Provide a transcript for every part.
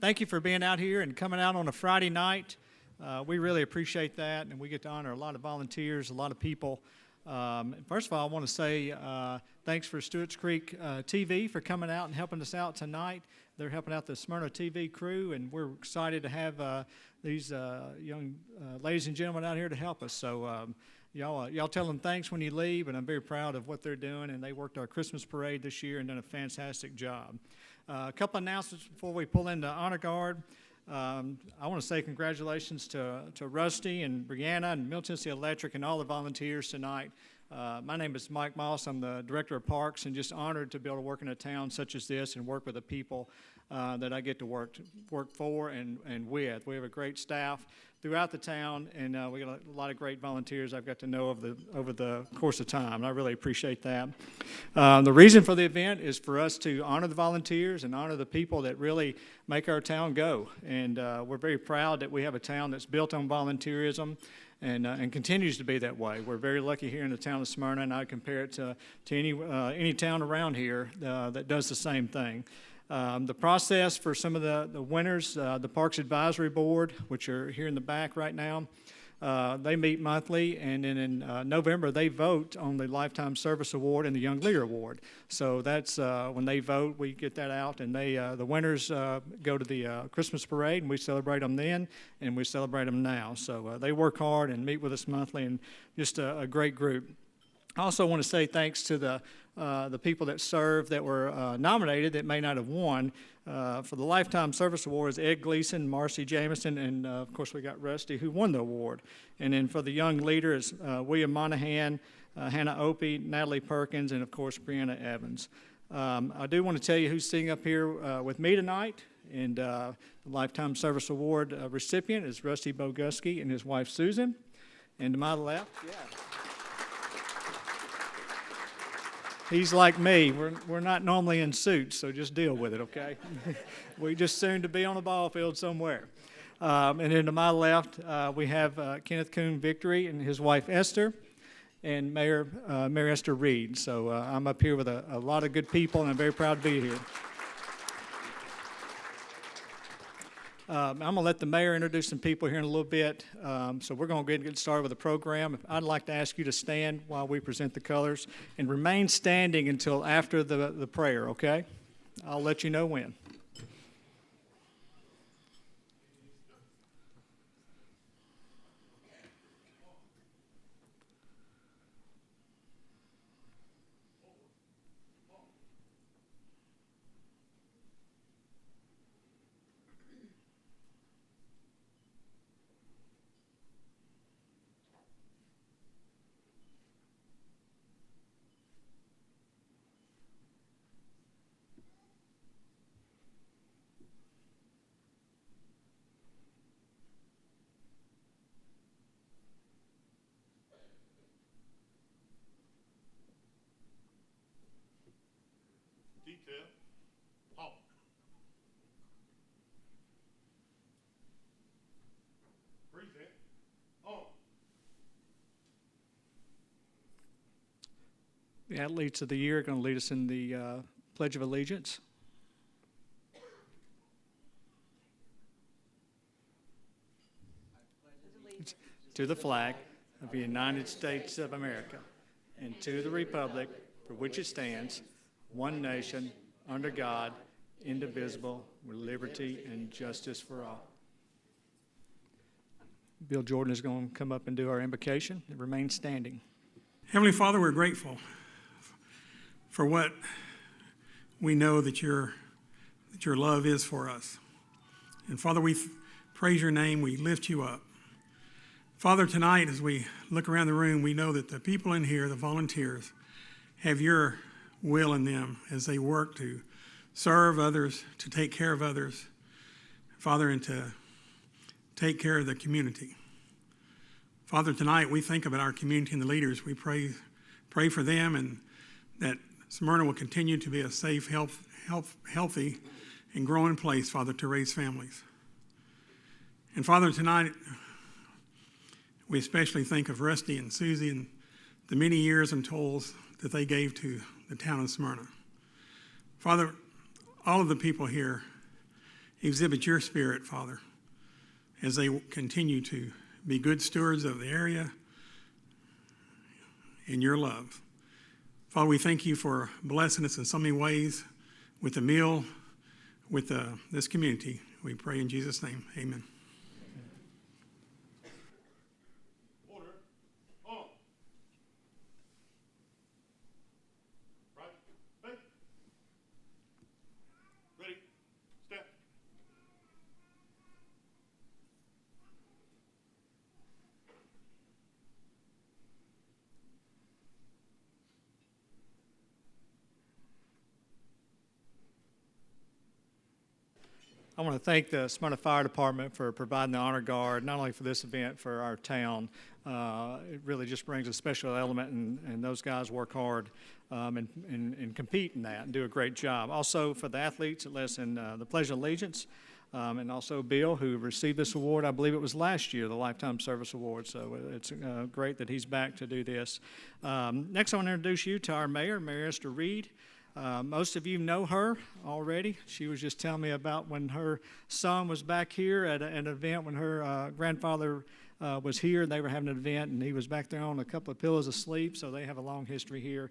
thank you for being out here and coming out on a Friday night. We really appreciate that, and we get to honor a lot of volunteers, a lot of people. First of all, I want to say thanks for Stewart's Creek TV for coming out and helping us out tonight. They're helping out the Smyrna TV crew, and we're excited to have these young ladies and gentlemen out here to help us. So y'all tell them thanks when you leave, and I'm very proud of what they're doing, and they worked our Christmas parade this year and done a fantastic job. A couple announcements before we pull into Honor Guard. I want to say congratulations to Rusty and Brianna and Middle Tennessee Electric and all the volunteers tonight. My name is Mike Moss. I'm the Director of Parks, and just honored to be able to work in a town such as this and work with the people that I get to work for and with. We have a great staff throughout the town, and we got a lot of great volunteers I've got to know over the course of time, and I really appreciate that. The reason for the event is for us to honor the volunteers and honor the people that really make our town go, and we're very proud that we have a town that's built on volunteerism and continues to be that way. We're very lucky here in the town of Smyrna, and I compare it to any town around here that does the same thing. The process for some of the winners, the Parks Advisory Board, which are here in the back right now, they meet monthly, and then in November they vote on the Lifetime Service Award and the Young Leader Award. So that's when they vote, we get that out, and the winners go to the Christmas parade, and we celebrate them then, and we celebrate them now. So they work hard and meet with us monthly, and just a great group. I also want to say thanks to the people that served that were nominated that may not have won. For the Lifetime Service Award is Ed Gleason, Marcy Jamison, and of course we got Rusty who won the award. And then for the Young Leader is William Monahan, Hannah Opie, Natalie Perkins, and of course Brianna Evans. I do want to tell you who's sitting up here with me tonight. And the Lifetime Service Award recipient is Rusty Boguski and his wife Susan. And to my left, he's like me. We're not normally in suits, so just deal with it, okay? We just soon to be on a ball field somewhere. And then to my left, we have Kenneth Coon Victory and his wife Esther, and Mayor Esther Reed. So I'm up here with a lot of good people, and I'm very proud to be here. I'm going to let the mayor introduce some people here in a little bit. So we're going to get started with the program. I'd like to ask you to stand while we present the colors and remain standing until after the prayer, okay? I'll let you know when. The athletes of the year are going to lead us in the Pledge of Allegiance. To the flag of the United States of America, and to the republic for which it stands, one nation, under God, indivisible, with liberty and justice for all. Bill Jordan is going to come up and do our invocation and remain standing. Heavenly Father, we're grateful for what we know that your love is for us. And Father, we praise your name, we lift you up. Father, tonight as we look around the room, we know that the people in here, the volunteers, have your will in them as they work to serve others, to take care of others, Father, and to take care of the community. Father, tonight we think about our community and the leaders. We pray for them, and that Smyrna will continue to be a safe, healthy, and growing place, Father, to raise families. And Father, tonight we especially think of Rusty and Susie and the many years and tolls that they gave to the town of Smyrna. Father, all of the people here exhibit your spirit, Father, as they continue to be good stewards of the area in your love. Father, we thank you for blessing us in so many ways with the meal, with this community. We pray in Jesus' name. Amen. Order. On. Right. Hey. Ready. Step. I want to thank the Smyrna Fire Department for providing the honor guard, not only for this event, for our town. It really just brings a special element, and those guys work hard and compete in that and do a great job. Also, for the athletes that led us in the Pledge of Allegiance, and also Bill, who received this award, I believe it was last year, the Lifetime Service Award. So it's great that he's back to do this. Next, I want to introduce you to our mayor, Mayor Esther Reed. Most of you know her already. She was just telling me about when her son was back here at an event when her grandfather was here. They were having an event, and he was back there on a couple of pillows asleep, so they have a long history here.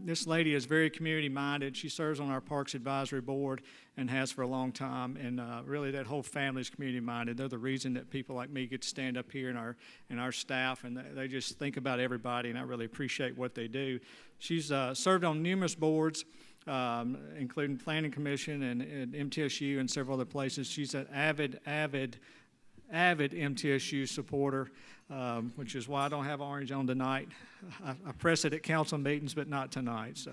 This lady is very community-minded. She serves on our Parks Advisory Board and has for a long time, and really that whole family is community-minded. They're the reason that people like me get to stand up here and our staff, and they just think about everybody, and I really appreciate what they do. She's served on numerous boards, including Planning Commission and MTSU and several other places. She's an avid MTSU supporter, which is why I don't have orange on tonight. I press it at council meetings, but not tonight. So,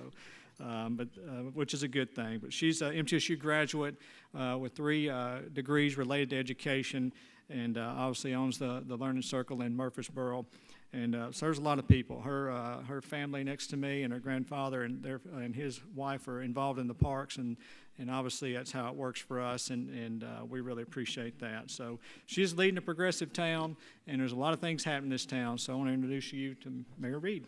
which is a good thing. But she's an MTSU graduate with 3 degrees related to education, and obviously owns the Learning Circle in Murfreesboro. And serves a lot of people. Her family next to me and her grandfather and his wife are involved in the parks, and obviously that's how it works for us, and we really appreciate that. So she's leading a progressive town, and there's a lot of things happening in this town. So I want to introduce you to Mayor Reed.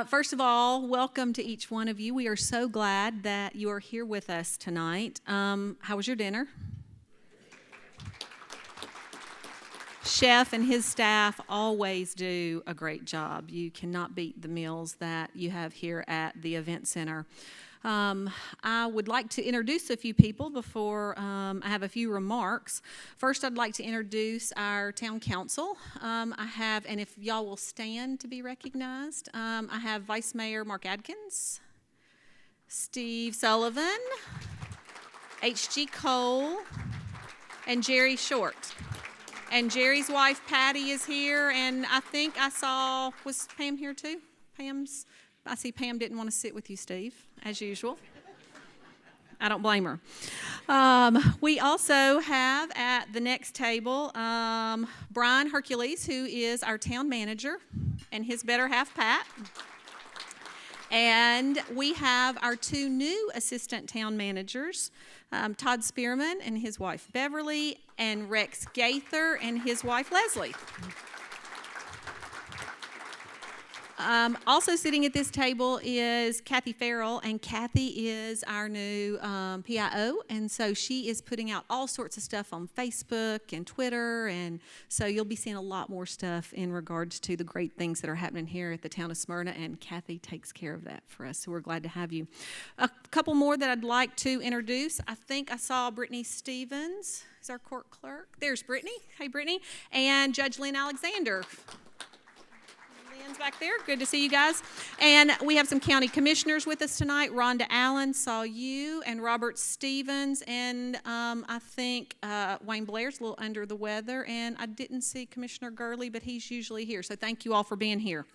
First of all, welcome to each one of you. We are so glad that you are here with us tonight. How was your dinner? Chef and his staff always do a great job. You cannot beat the meals that you have here at the event center. I would like to introduce a few people before I have a few remarks. First, I'd like to introduce our town council. And if y'all will stand to be recognized, I have Vice Mayor Mark Adkins, Steve Sullivan, H.G. Cole, and Jerry Short. And Jerry's wife, Patty, is here, and I think was Pam here too? I see Pam didn't want to sit with you, Steve, as usual. I don't blame her. We also have at the next table Brian Hercules, who is our town manager, and his better half, Pat. And we have our 2 new assistant town managers, Todd Spearman and his wife Beverly, and Rex Gaither and his wife Leslie. Also sitting at this table is Kathy Farrell, and Kathy is our new PIO, and so she is putting out all sorts of stuff on Facebook and Twitter, and so you'll be seeing a lot more stuff in regards to the great things that are happening here at the town of Smyrna, and Kathy takes care of that for us, so we're glad to have you. A couple more that I'd like to introduce. I think I saw Brittany Stevens, is our court clerk. There's Brittany. Hey, Brittany. And Judge Lynn Alexander. Lynn's back there. Good to see you guys. And we have some county commissioners with us tonight. Rhonda Allen, saw you, and Robert Stevens, and I think Wayne Blair's a little under the weather, and I didn't see Commissioner Gurley, but he's usually here, so thank you all for being here.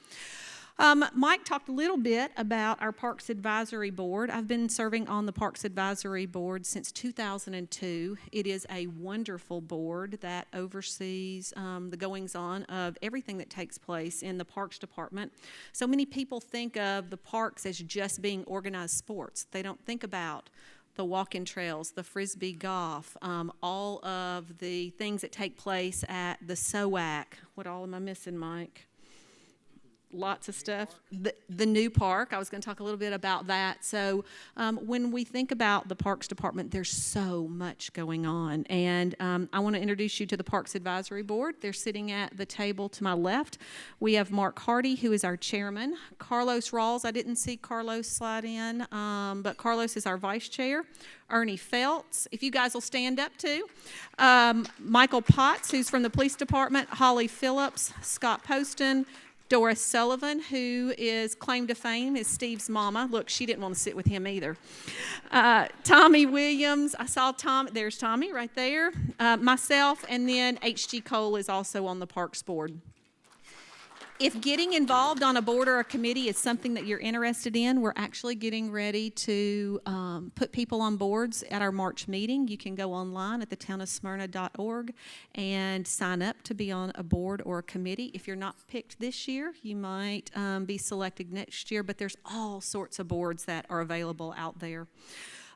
Mike talked a little bit about our Parks Advisory Board. I've been serving on the Parks Advisory Board since 2002. It is a wonderful board that oversees the goings-on of everything that takes place in the Parks Department. So many people think of the parks as just being organized sports. They don't think about the walking trails, the frisbee golf, all of the things that take place at the SOAC. What all am I missing, Mike? lots of stuff. The new park, I was going to talk a little bit about that. So when we think about the Parks Department, there's so much going on. And I want to introduce you to the Parks Advisory Board. They're sitting at the table to my left. We have Mark Hardy, who is our chairman. Carlos Rawls, I didn't see Carlos slide in, but Carlos is our vice chair. Ernie Feltz, if you guys will stand up too. Michael Potts, who's from the police department. Holly Phillips, Scott Poston, Doris Sullivan, who is claim to fame, is Steve's mama. Look, she didn't want to sit with him either. Tommy Williams, I saw Tom, there's Tommy right there. Myself, and then H.G. Cole is also on the Parks Board. If getting involved on a board or a committee is something that you're interested in, we're actually getting ready to put people on boards at our March meeting. You can go online at thetownofsmyrna.org and sign up to be on a board or a committee. If you're not picked this year, you might be selected next year, but there's all sorts of boards that are available out there.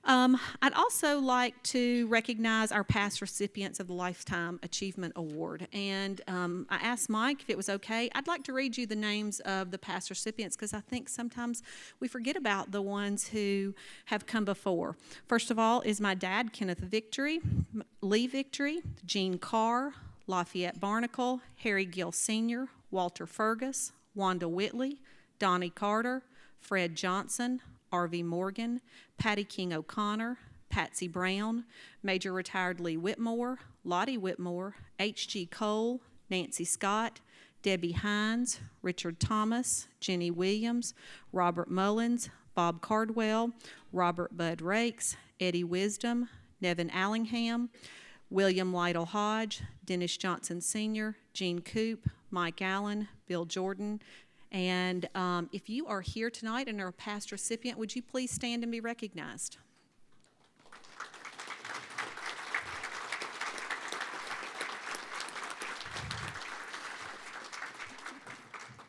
I'd also like to recognize our past recipients of the Lifetime Achievement Award. And I asked Mike if it was okay. I'd like to read you the names of the past recipients because I think sometimes we forget about the ones who have come before. First of all is my dad, Kenneth Victory, Lee Victory, Gene Carr, Lafayette Barnacle, Harry Gill Sr., Walter Fergus, Wanda Whitley, Donnie Carter, Fred Johnson, R.V. Morgan, Patty King O'Connor, Patsy Brown, Major Retired Lee Whitmore, Lottie Whitmore, H.G. Cole, Nancy Scott, Debbie Hines, Richard Thomas, Jenny Williams, Robert Mullins, Bob Cardwell, Robert Bud Rakes, Eddie Wisdom, Nevin Allingham, William Lytle Hodge, Dennis Johnson Sr., Gene Coop, Mike Allen, Bill Jordan. And if you are here tonight and are a past recipient, would you please stand and be recognized?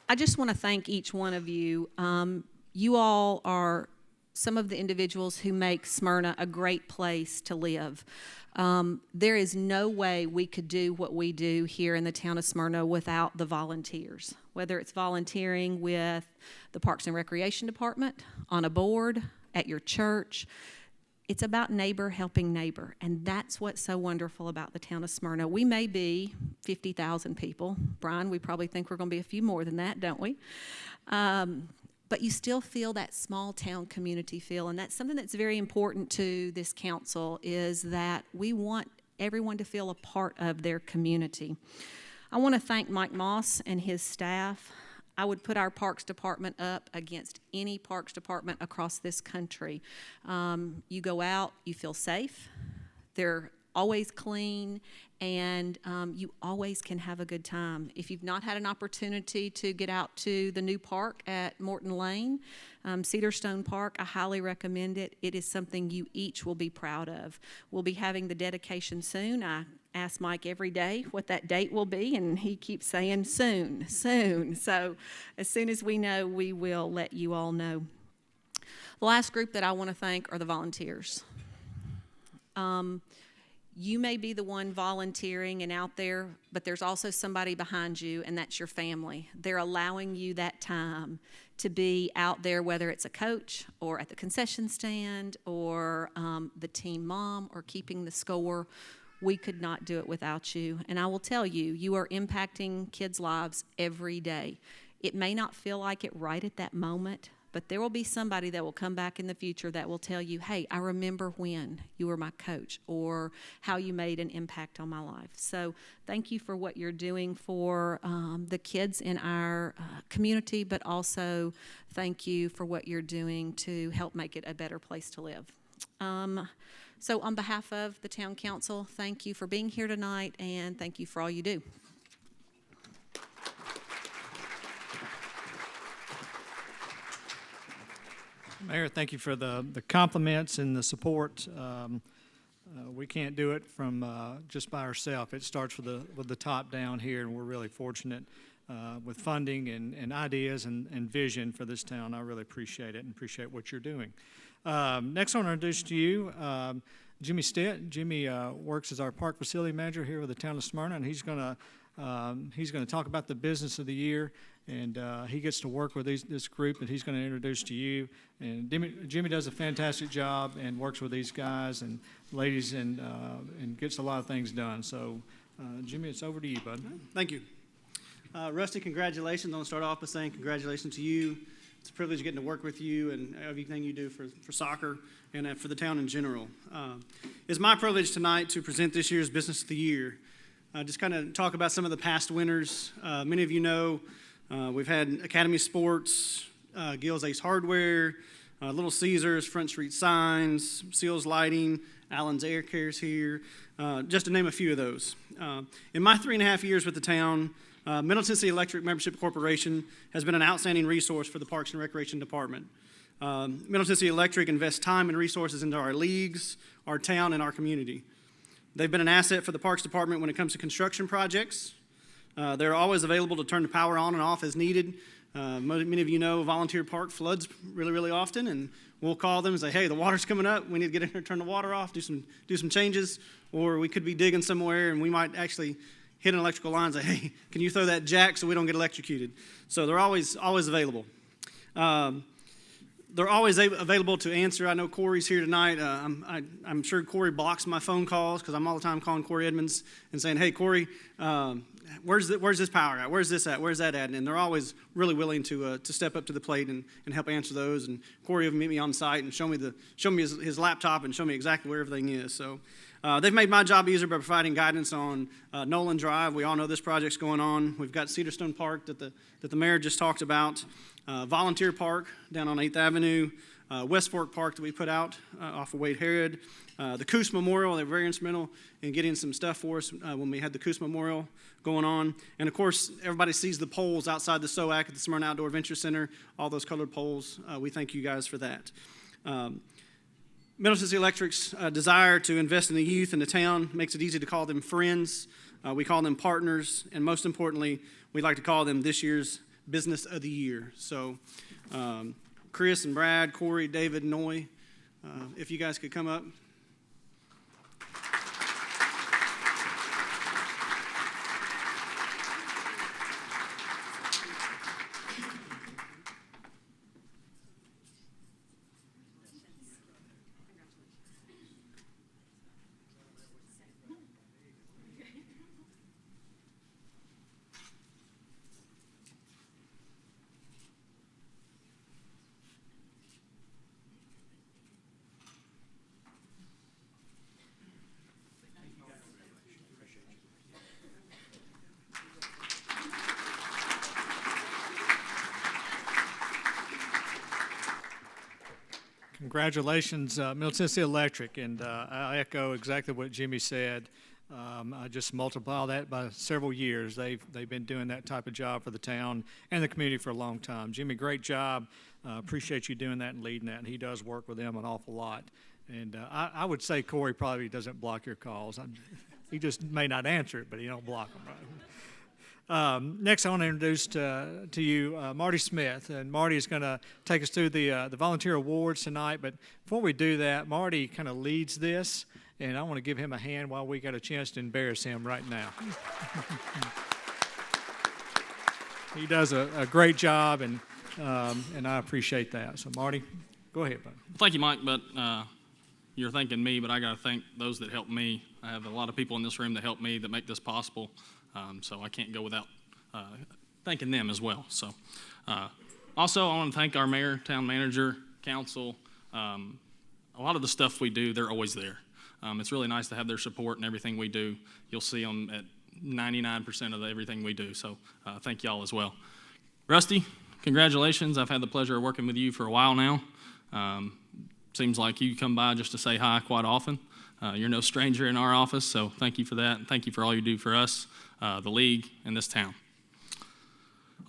I just want to thank each one of you. You all are some of the individuals who make Smyrna a great place to live. There is no way we could do what we do here in the town of Smyrna without the volunteers, whether it's volunteering with the Parks and Recreation Department, on a board, at your church. It's about neighbor helping neighbor, and that's what's so wonderful about the town of Smyrna. We may be 50,000 people. Brian, we probably think we're going to be a few more than that, don't we? But you still feel that small town community feel, and that's something that's very important to this council, is that we want everyone to feel a part of their community. I want to thank Mike Moss and his staff. I would put our Parks Department up against any Parks Department across this country. You go out, you feel safe. They're always clean, and you always can have a good time. If you've not had an opportunity to get out to the new park at Morton Lane, Cedarstone Park, I highly recommend it. It is something you each will be proud of. We'll be having the dedication soon. I ask Mike every day what that date will be, and he keeps saying soon, soon. So as soon as we know, we will let you all know. The last group that I want to thank are the volunteers. You may be the one volunteering and out there, but there's also somebody behind you, and that's your family. They're allowing you that time to be out there, whether it's a coach or at the concession stand or the team mom or keeping the score. We could not do it without you. And I will tell you, you are impacting kids' lives every day. It may not feel like it right at that moment, but there will be somebody that will come back in the future that will tell you, hey, I remember when you were my coach, or how you made an impact on my life. So thank you for what you're doing for the kids in our community, but also thank you for what you're doing to help make it a better place to live. So on behalf of the town council, thank you for being here tonight, and thank you for all you do. Mayor, thank you for the compliments and the support. We can't do it from just by ourselves. It starts with the top down here, and we're really fortunate with funding and ideas and vision for this town. I really appreciate it and appreciate what you're doing. Next, I want to introduce to you Jimmy Stitt. Jimmy works as our park facility manager here with the town of Smyrna, and he's going to talk about the business of the year and he gets to work with this group that he's going to introduce to you. And Jimmy does a fantastic job and works with these guys and ladies and gets a lot of things done. So, Jimmy, it's over to you, bud. Thank you. Rusty, congratulations. I want to start off by saying congratulations to you. It's a privilege getting to work with you and everything you do for soccer and for the town in general. It's my privilege tonight to present this year's Business of the Year. Just kind of talk about some of the past winners. Many of you know we've had Academy Sports, Gill's Ace Hardware, Little Caesars, Front Street Signs, Seals Lighting, Allen's Air Care's here, just to name a few of those. In my 3.5 years with the town, Middle Tennessee Electric Membership Corporation has been an outstanding resource for the Parks and Recreation Department. Middle Tennessee Electric invests time and resources into our leagues, our town, and our community. They've been an asset for the Parks Department when it comes to construction projects. They're always available to turn the power on and off as needed. Many of you know Volunteer Park floods really, really often, and we'll call them and say, hey, the water's coming up. We need to get in here, turn the water off, do some changes. Or we could be digging somewhere, and we might actually hit an electrical line and say, hey, can you throw that jack so we don't get electrocuted? So they're always available. They're always available to answer. I know Corey's here tonight. I'm sure Corey blocks my phone calls because I'm all the time calling Corey Edmonds and saying, hey, Corey, where's this power at? Where's this at? Where's that at? And they're always really willing to step up to the plate and help answer those. And Corey will meet me on site and show me his laptop and show me exactly where everything is. So they've made my job easier by providing guidance on Nolan Drive. We all know this project's going on. We've got Cedarstone Park that the mayor just talked about. Volunteer Park down on 8th Avenue, West Fork Park that we put out off of Wade Herod, the Coos Memorial. They were very instrumental in getting some stuff for us when we had the Coos Memorial going on. And of course, everybody sees the poles outside the SOAC at the Smyrna Outdoor Adventure Center, all those colored poles. We thank you guys for that. Middle Tennessee Electric's desire to invest in the youth in the town makes it easy to call them friends. We call them partners, and most importantly, we like to call them this year's Business of the Year. So Chris and Brad, Corey, David, Noy, if you guys could come up. Congratulations, Middle Tennessee Electric, and I echo exactly what Jimmy said. I just multiply that by several years. They've been doing that type of job for the town and the community for a long time. Jimmy, great job. Appreciate you doing that and leading that, and he does work with them an awful lot. And I would say Corey probably doesn't block your calls. He just may not answer it, but he don't block them, right? Next, I want to introduce to you Marty Smith, and Marty is going to take us through the volunteer awards tonight. But before we do that, Marty kind of leads this, and I want to give him a hand while we got a chance to embarrass him right now. He does a great job, and I appreciate that. So, Marty, go ahead, bud. Thank you, Mike. But you're thanking me, but I got to thank those that helped me. I have a lot of people in this room that helped me, that make this possible. So I can't go without thanking them as well. So also, I want to thank our mayor, town manager, council. A lot of the stuff we do, they're always there. It's really nice to have their support in everything we do. You'll see them at 99% of everything we do. So thank y'all as well. Rusty, congratulations. I've had the pleasure of working with you for a while now. Seems like you come by just to say hi quite often. You're no stranger in our office, so thank you for that, and thank you for all you do for us, the league, and this town.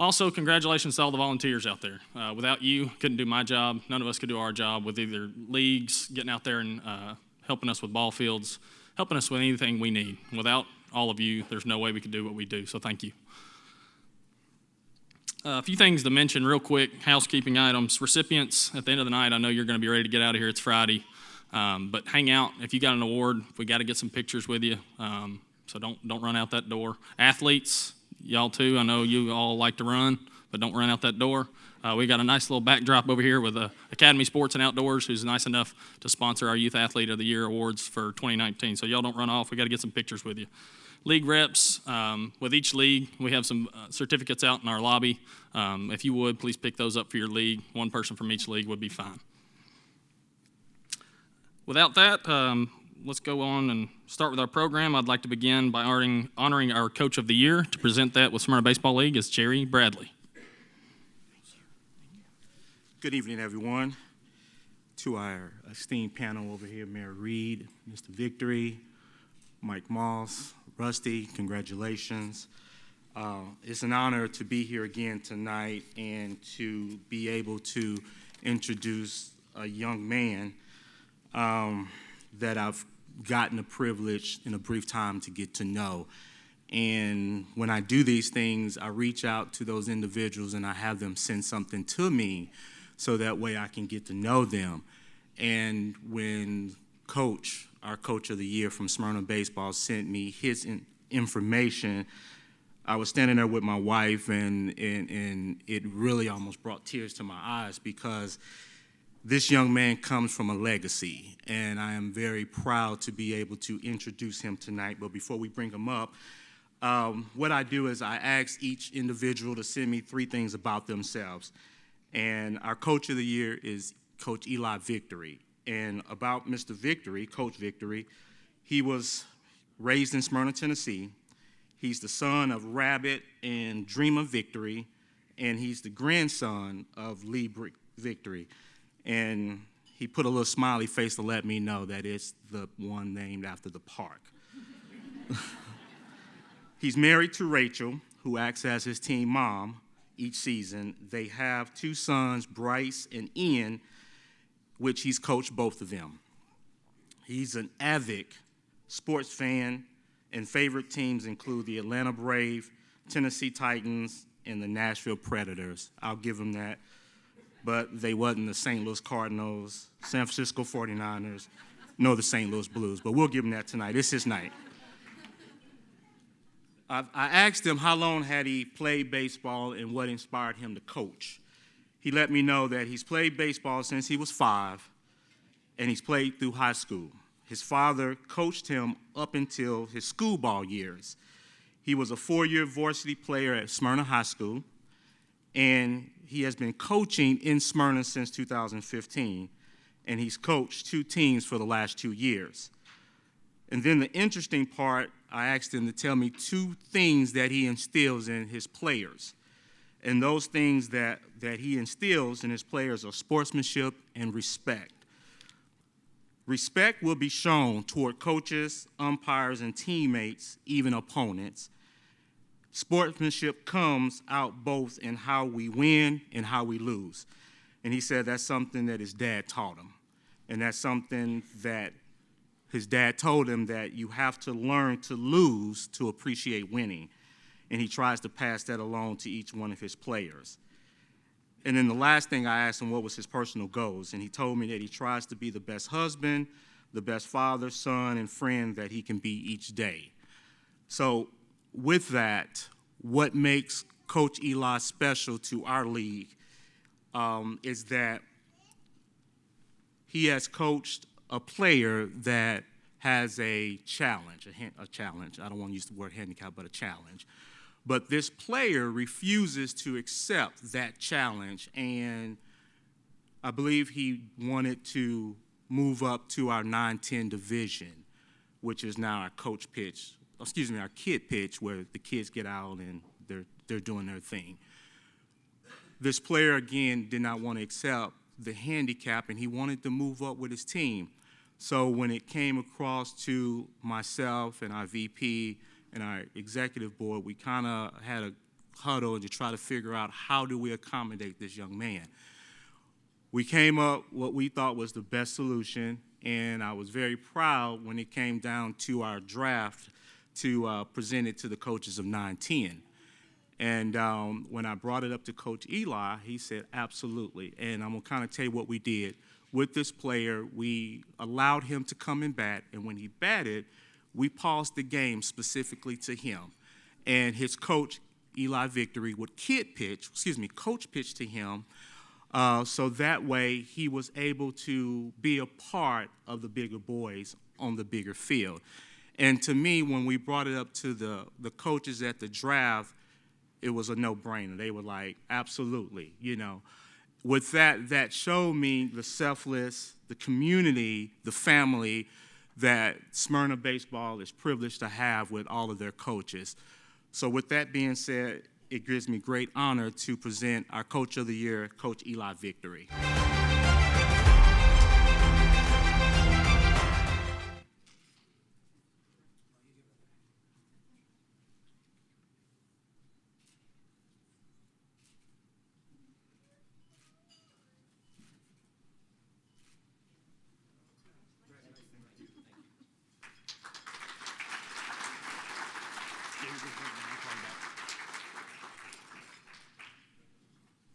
Also, congratulations to all the volunteers out there. Without you, couldn't do my job. None of us could do our job with either leagues, getting out there and helping us with ball fields, helping us with anything we need. Without all of you, there's no way we could do what we do, so thank you. A few things to mention real quick, housekeeping items. Recipients, at the end of the night, I know you're going to be ready to get out of here. It's Friday. But hang out. If you got an award, we got to get some pictures with you. So don't run out that door. Athletes, y'all too. I know you all like to run, but don't run out that door. We got a nice little backdrop over here with Academy Sports and Outdoors, who's nice enough to sponsor our Youth Athlete of the Year awards for 2019. So y'all don't run off. We got to get some pictures with you. League reps, with each league, we have some certificates out in our lobby. If you would, please pick those up for your league. One person from each league would be fine. Without that, let's go on and start with our program. I'd like to begin by honoring our Coach of the Year. To present that with Smyrna Baseball League is Jerry Bradley. Good evening, everyone. To our esteemed panel over here, Mayor Reed, Mr. Victory, Mike Moss, Rusty, congratulations. It's an honor to be here again tonight and to be able to introduce a young man that I've gotten the privilege in a brief time to get to know. And when I do these things, I reach out to those individuals and I have them send something to me so that way I can get to know them. And when our Coach of the Year from Smyrna Baseball sent me his information, I was standing there with my wife and it really almost brought tears to my eyes because this young man comes from a legacy, and I am very proud to be able to introduce him tonight. But before we bring him up, what I do is I ask each individual to send me 3 things about themselves. And our Coach of the Year is Coach Eli Victory. And about Mr. Victory, Coach Victory, he was raised in Smyrna, Tennessee. He's the son of Rabbit and Dreamer Victory, and he's the grandson of Lee Victory. And he put a little smiley face to let me know that it's the one named after the park. He's married to Rachel, who acts as his team mom each season. They have 2 sons, Bryce and Ian, which he's coached both of them. He's an avid sports fan, and favorite teams include the Atlanta Braves, Tennessee Titans, and the Nashville Predators. I'll give him that. But they wasn't the St. Louis Cardinals, San Francisco 49ers, nor the St. Louis Blues. But we'll give him that tonight. It's his night. I asked him how long had he played baseball and what inspired him to coach. He let me know that he's played baseball since he was 5, and he's played through high school. His father coached him up until his school ball years. He was a 4-year varsity player at Smyrna High School, and he has been coaching in Smyrna since 2015, and he's coached 2 teams for the last 2 years. And then the interesting part, I asked him to tell me 2 things that he instills in his players. And those things that he instills in his players are sportsmanship and respect. Respect will be shown toward coaches, umpires, and teammates, even opponents. Sportsmanship comes out both in how we win and how we lose. And he said that's something that his dad taught him. And that's something that his dad told him, that you have to learn to lose to appreciate winning. And he tries to pass that along to each one of his players. And then the last thing I asked him, what was his personal goals? And he told me that he tries to be the best husband, the best father, son, and friend that he can be each day. So with that, what makes Coach Eli special to our league is that he has coached a player that has a challenge, I don't want to use the word handicap, but a challenge. But this player refuses to accept that challenge, and I believe he wanted to move up to our 9-10 division, which is now our kid pitch, where the kids get out and they're doing their thing. This player, again, did not want to accept the handicap, and he wanted to move up with his team. So when it came across to myself and our VP and our executive board, we kind of had a huddle to try to figure out how do we accommodate this young man. We came up what we thought was the best solution, and I was very proud when it came down to our draft to present it to the coaches of 9-10. And when I brought it up to Coach Eli, he said, absolutely. And I'm going to kind of tell you what we did. With this player, we allowed him to come and bat, and when he batted, we paused the game specifically to him. And his coach Eli Victory would coach pitch to him, so that way he was able to be a part of the bigger boys on the bigger field. And to me, when we brought it up to the coaches at the draft, it was a no-brainer. They were like, absolutely, With that showed me the selfless, the community, the family that Smyrna baseball is privileged to have with all of their coaches. So with that being said, it gives me great honor to present our Coach of the Year, Coach Eli Victory.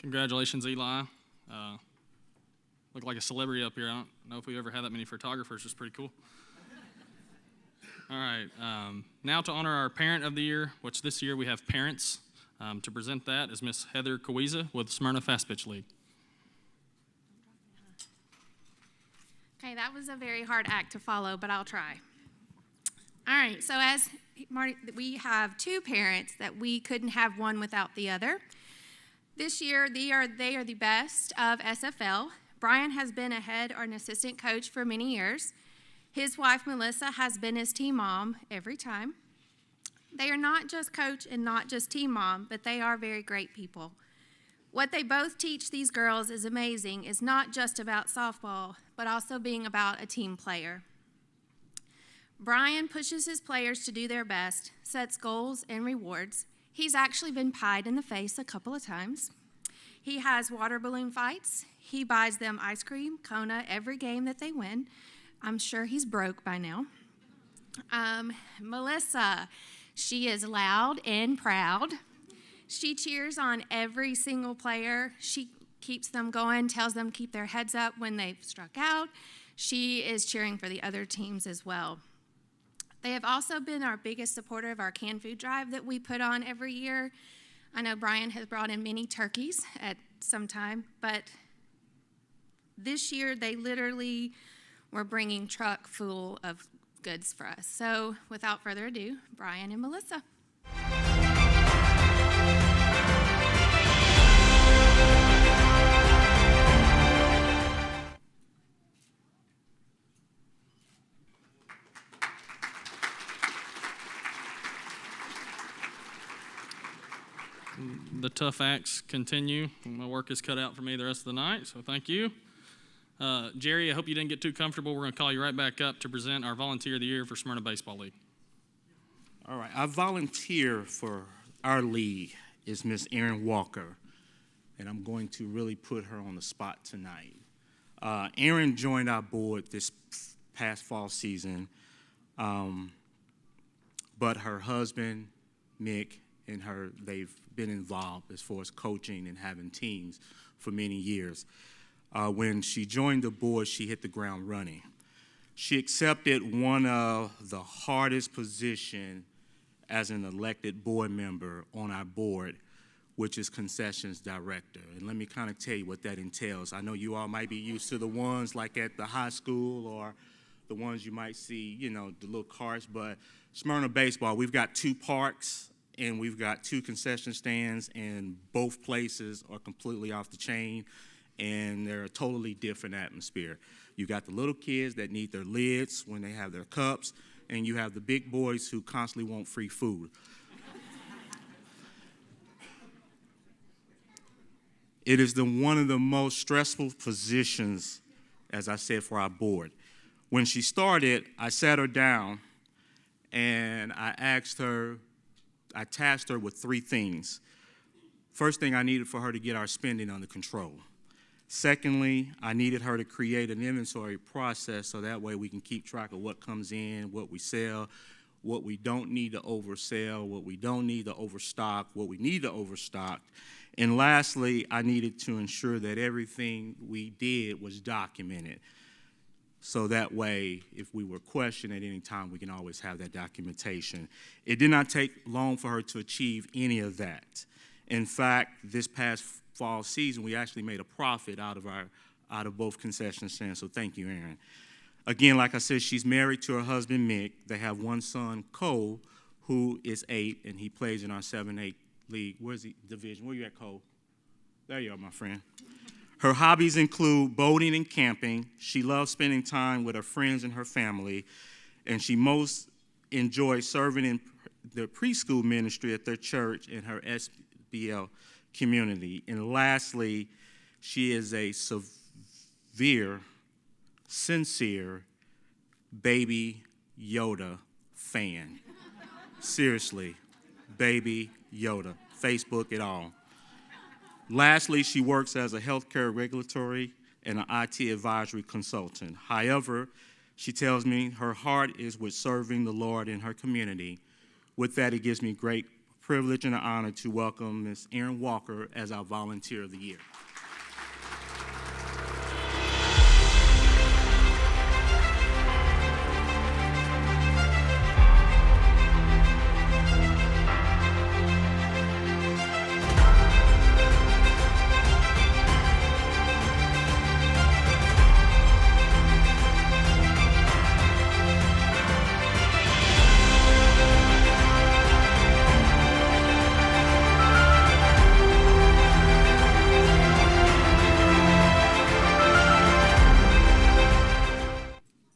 Congratulations, Eli. Look like a celebrity up here. I don't know if we ever had that many photographers. It's pretty cool. All right. Now to honor our Parent of the Year, which this year we have parents. To present that is Miss Heather Kawiza with Smyrna Fast Pitch League. Okay, that was a very hard act to follow, but I'll try. All right, so as Marty, we have two parents that we couldn't have one without the other. This year, they are the best of SFL. Brian has been a head or an assistant coach for many years. His wife, Melissa, has been his team mom every time. They are not just coach and not just team mom, but they are very great people. What they both teach these girls is amazing, is not just about softball, but also being about a team player. Brian pushes his players to do their best, sets goals and rewards. He's actually been pied in the face a couple of times. He has water balloon fights. He buys them ice cream, Kona, every game that they win. I'm sure he's broke by now. Melissa, she is loud and proud. She cheers on every single player. She keeps them going, tells them to keep their heads up when they've struck out. She is cheering for the other teams as well. They have also been our biggest supporter of our canned food drive that we put on every year. I know Brian has brought in many turkeys at some time, but this year they literally were bringing truck full of goods for us. So without further ado, Brian and Melissa. The tough acts continue. My work is cut out for me the rest of the night, so thank you. Jerry, I hope you didn't get too comfortable. We're going to call you right back up to present our Volunteer of the Year for Smyrna Baseball League. All right, our volunteer for our league is Miss Erin Walker, and I'm going to really put her on the spot tonight. Erin joined our board this past fall season, but her husband, Mick, and her, they've been involved as far as coaching and having teams for many years. When she joined the board, she hit the ground running. She accepted one of the hardest positions as an elected board member on our board, which is concessions director. And let me kind of tell you what that entails. I know you all might be used to the ones like at the high school or the ones you might see, the little carts, but Smyrna Baseball, we've got 2 parks, and we've got 2 concession stands, and both places are completely off the chain, and they're a totally different atmosphere. You got the little kids that need their lids when they have their cups, and you have the big boys who constantly want free food. It is one of the most stressful positions, as I said, for our board. When she started, I sat her down, and I tasked her with 3 things. First thing, I needed for her to get our spending under control. Secondly, I needed her to create an inventory process so that way we can keep track of what comes in, what we sell, what we don't need to oversell, what we don't need to overstock, what we need to overstock. And lastly, I needed to ensure that everything we did was documented. So that way, if we were questioned at any time, we can always have that documentation. It did not take long for her to achieve any of that. In fact, this past fall season, we actually made a profit out of both concession stands. So thank you, Erin. Again, like I said, she's married to her husband, Mick. They have one son, Cole, who is 8, and he plays in our 7-8 league. Where's the division? Where you at, Cole? There you are, my friend. Her hobbies include boating and camping. She loves spending time with her friends and her family, and she most enjoys serving in the preschool ministry at their church and her SBL community. And lastly, she is a sincere Baby Yoda fan. Seriously, Baby Yoda, Facebook it all. Lastly, she works as a healthcare regulatory and an IT advisory consultant. However, she tells me her heart is with serving the Lord in her community. With that, it gives me great privilege and an honor to welcome Ms. Erin Walker as our Volunteer of the Year.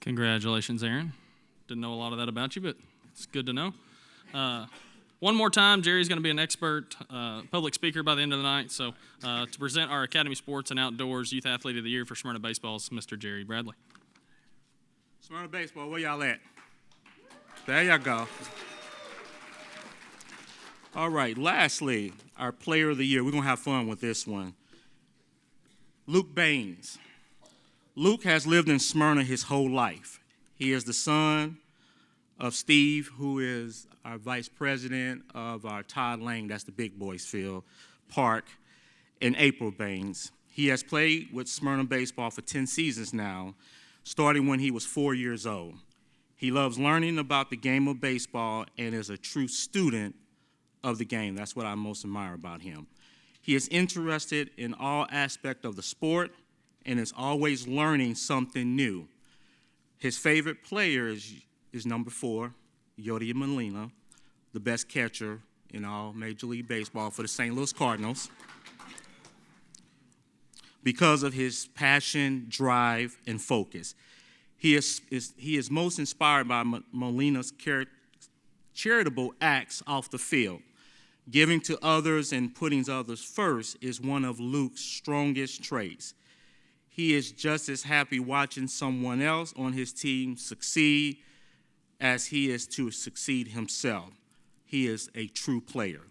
Congratulations, Aaron. Didn't know a lot of that about you, but it's good to know. One more time, Jerry's going to be an expert public speaker by the end of the night. So to present our Academy Sports and Outdoors Youth Athlete of the Year for Smyrna Baseball is Mr. Jerry Bradley. Smyrna Baseball, where y'all at? There y'all go. All right, lastly, our Player of the Year. We're going to have fun with this one. Luke Baines. Luke has lived in Smyrna his whole life. He is the son of Steve, who is our vice president of our Todd Lane, that's the Big Boys Field, Park, and April Baines. He has played with Smyrna baseball for 10 seasons now, starting when he was 4 years old. He loves learning about the game of baseball and is a true student of the game. That's what I most admire about him. He is interested in all aspects of the sport and is always learning something new. His favorite player is number 4, Yodier Molina, the best catcher in all Major League Baseball for the St. Louis Cardinals, because of his passion, drive, and focus. He is most inspired by Molina's charitable acts off the field. Giving to others and putting others first is one of Luke's strongest traits. He is just as happy watching someone else on his team succeed as he is to succeed himself. He is a true player.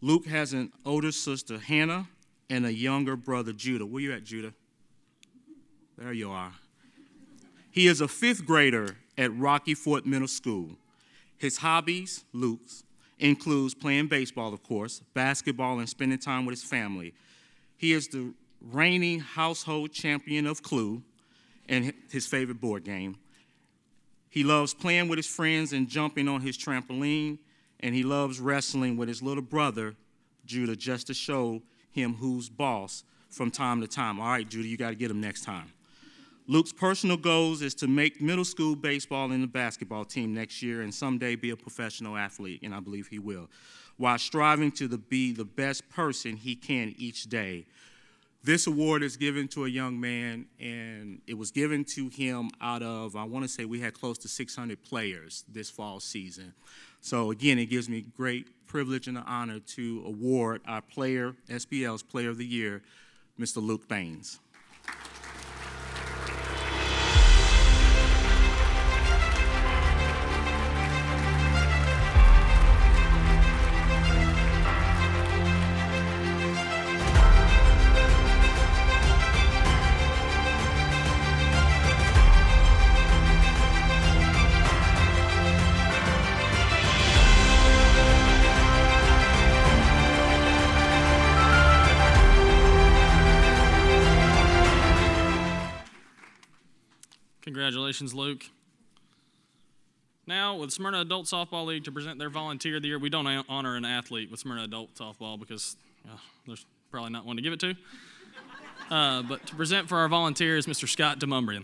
Luke has an older sister, Hannah, and a younger brother, Judah. Where you at, Judah? There you are. He is a 5th grader at Rocky Fort Middle School. His hobbies, Luke's, includes playing baseball, of course, basketball, and spending time with his family. He is the reigning household champion of Clue and his favorite board game. He loves playing with his friends and jumping on his trampoline, and he loves wrestling with his little brother, Judah, just to show him who's boss from time to time. All right, Judah, you got to get him next time. Luke's personal goals is to make middle school baseball in the basketball team next year and someday be a professional athlete, and I believe he will, while striving to be the best person he can each day. This award is given to a young man, and it was given to him out of, I want to say we had close to 600 players this fall season. So again, it gives me great privilege and an honor to award our player, SBL's Player of the Year, Mr. Luke Baines. Congratulations, Luke. Now, with Smyrna Adult Softball League to present their Volunteer of the Year, we don't honor an athlete with Smyrna Adult Softball because there's probably not one to give it to. But to present for our volunteers, Mr. Scott DeMumbrian.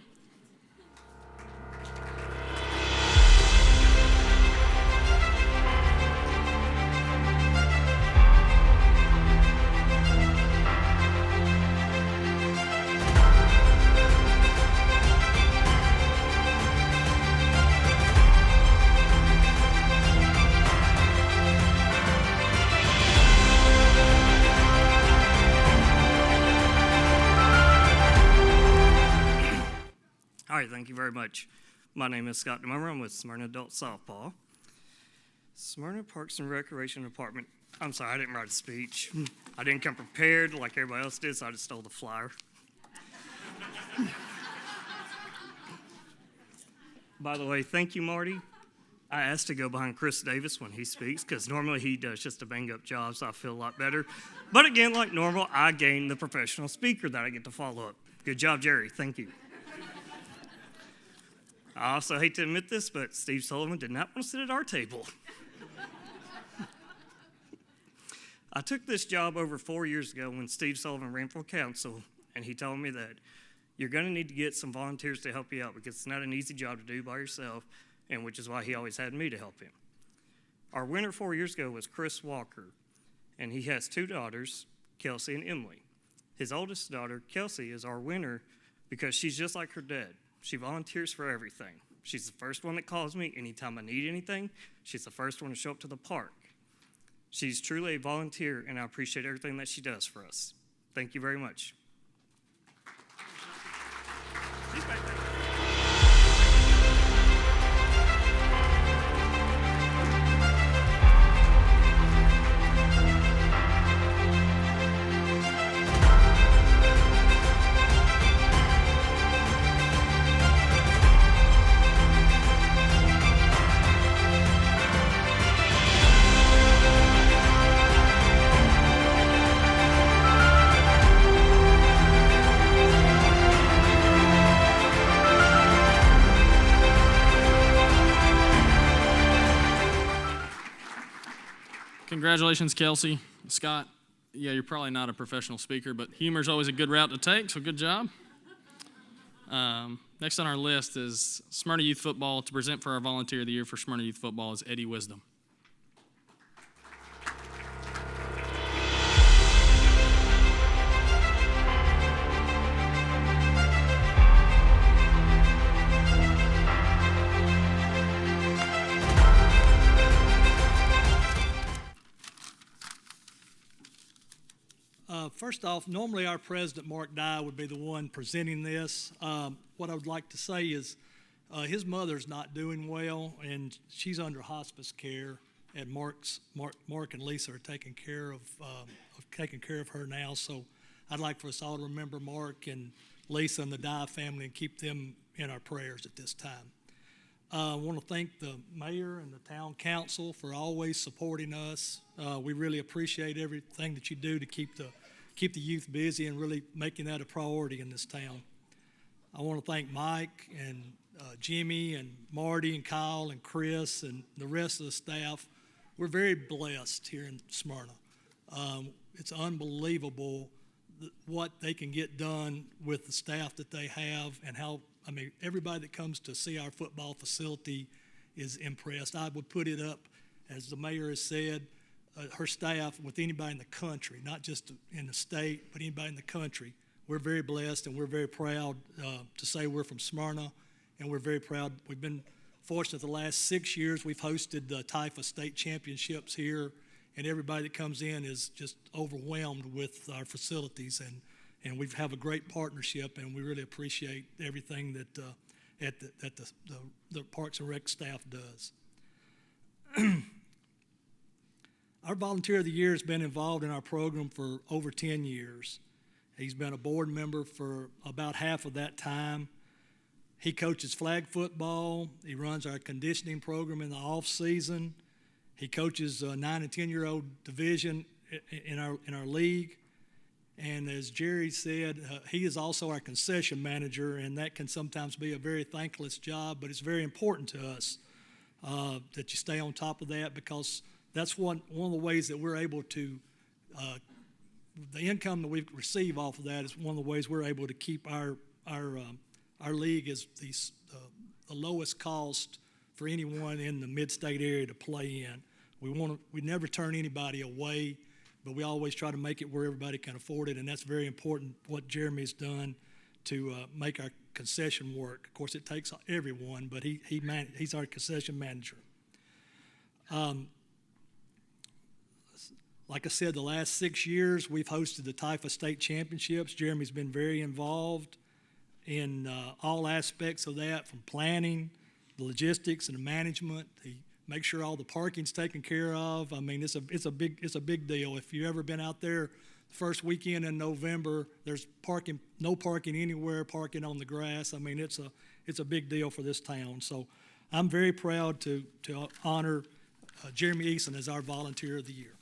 All right, thank you very much. My name is Scott DeMummer. I'm with Smyrna Adult Softball. Smyrna Parks and Recreation Department. I'm sorry, I didn't write a speech. I didn't come prepared like everybody else did, so I just stole the flyer. By the way, thank you, Marty. I asked to go behind Chris Davis when he speaks because normally he does just a bang-up job, so I feel a lot better. But again, like normal, I gained the professional speaker that I get to follow up. Good job, Jerry. Thank you. I also hate to admit this, but Steve Sullivan did not want to sit at our table. I took this job over 4 years ago when Steve Sullivan ran for council, and he told me that you're going to need to get some volunteers to help you out because it's not an easy job to do by yourself, and which is why he always had me to help him. Our winner 4 years ago was Chris Walker, and he has 2 daughters, Kelsey and Emily. His oldest daughter, Kelsey, is our winner because she's just like her dad. She volunteers for everything. She's the first one that calls me anytime I need anything. She's the first one to show up to the park. She's truly a volunteer, and I appreciate everything that she does for us. Thank you very much. She's back there. Congratulations, Kelsey. Scott, yeah, you're probably not a professional speaker, but humor is always a good route to take, so good job. Next on our list is Smyrna Youth Football. To present for our Volunteer of the Year for Smyrna Youth Football is Eddie Wisdom. First off, normally our president, Mark Dye, would be the one presenting this. What I would like to say is his mother's not doing well, and she's under hospice care, and Mark and Lisa are taking care of her now. So I'd like for us all to remember Mark and Lisa and the Dye family and keep them in our prayers at this time. I want to thank the mayor and the town council for always supporting us. We really appreciate everything that you do to keep the youth busy and really making that a priority in this town. I want to thank Mike and Jimmy and Marty and Kyle and Chris and the rest of the staff. We're very blessed here in Smyrna. It's unbelievable what they can get done with the staff that they have and how, everybody that comes to see our football facility is impressed. I would put it up, as the mayor has said, her staff with anybody in the country, not just in the state, but anybody in the country. We're very blessed and we're very proud to say we're from Smyrna, and we're very proud. We've been fortunate the last 6 years. We've hosted the TIFA state championships here, and everybody that comes in is just overwhelmed with our facilities, and we have a great partnership, and we really appreciate everything that the Parks and Rec staff does. Our Volunteer of the Year has been involved in our program for over 10 years. He's been a board member for about half of that time. He coaches flag football. He runs our conditioning program in the off season. He coaches a 9 and 10-year-old division in our league. And as Jerry said, he is also our concession manager, and that can sometimes be a very thankless job, but it's very important to us that you stay on top of that, because that's one of the ways that we're able to, the income that we receive off of that is one of the ways we're able to keep our league as the lowest cost for anyone in the mid-state area to play in. We never turn anybody away, but we always try to make it where everybody can afford it, and that's very important what Jeremy's done to make our concession work. Of course, it takes everyone, but he's our concession manager. Like I said, the last 6 years, we've hosted the Taifa State Championships. Jeremy's been very involved in all aspects of that, from planning, the logistics, and the management. He makes sure all the parking's taken care of. I mean, it's a big deal. If you've ever been out there the first weekend in November, there's no parking anywhere, parking on the grass. I mean, it's a big deal for this town. So I'm very proud to honor Jeremy Eason as our Volunteer of the Year.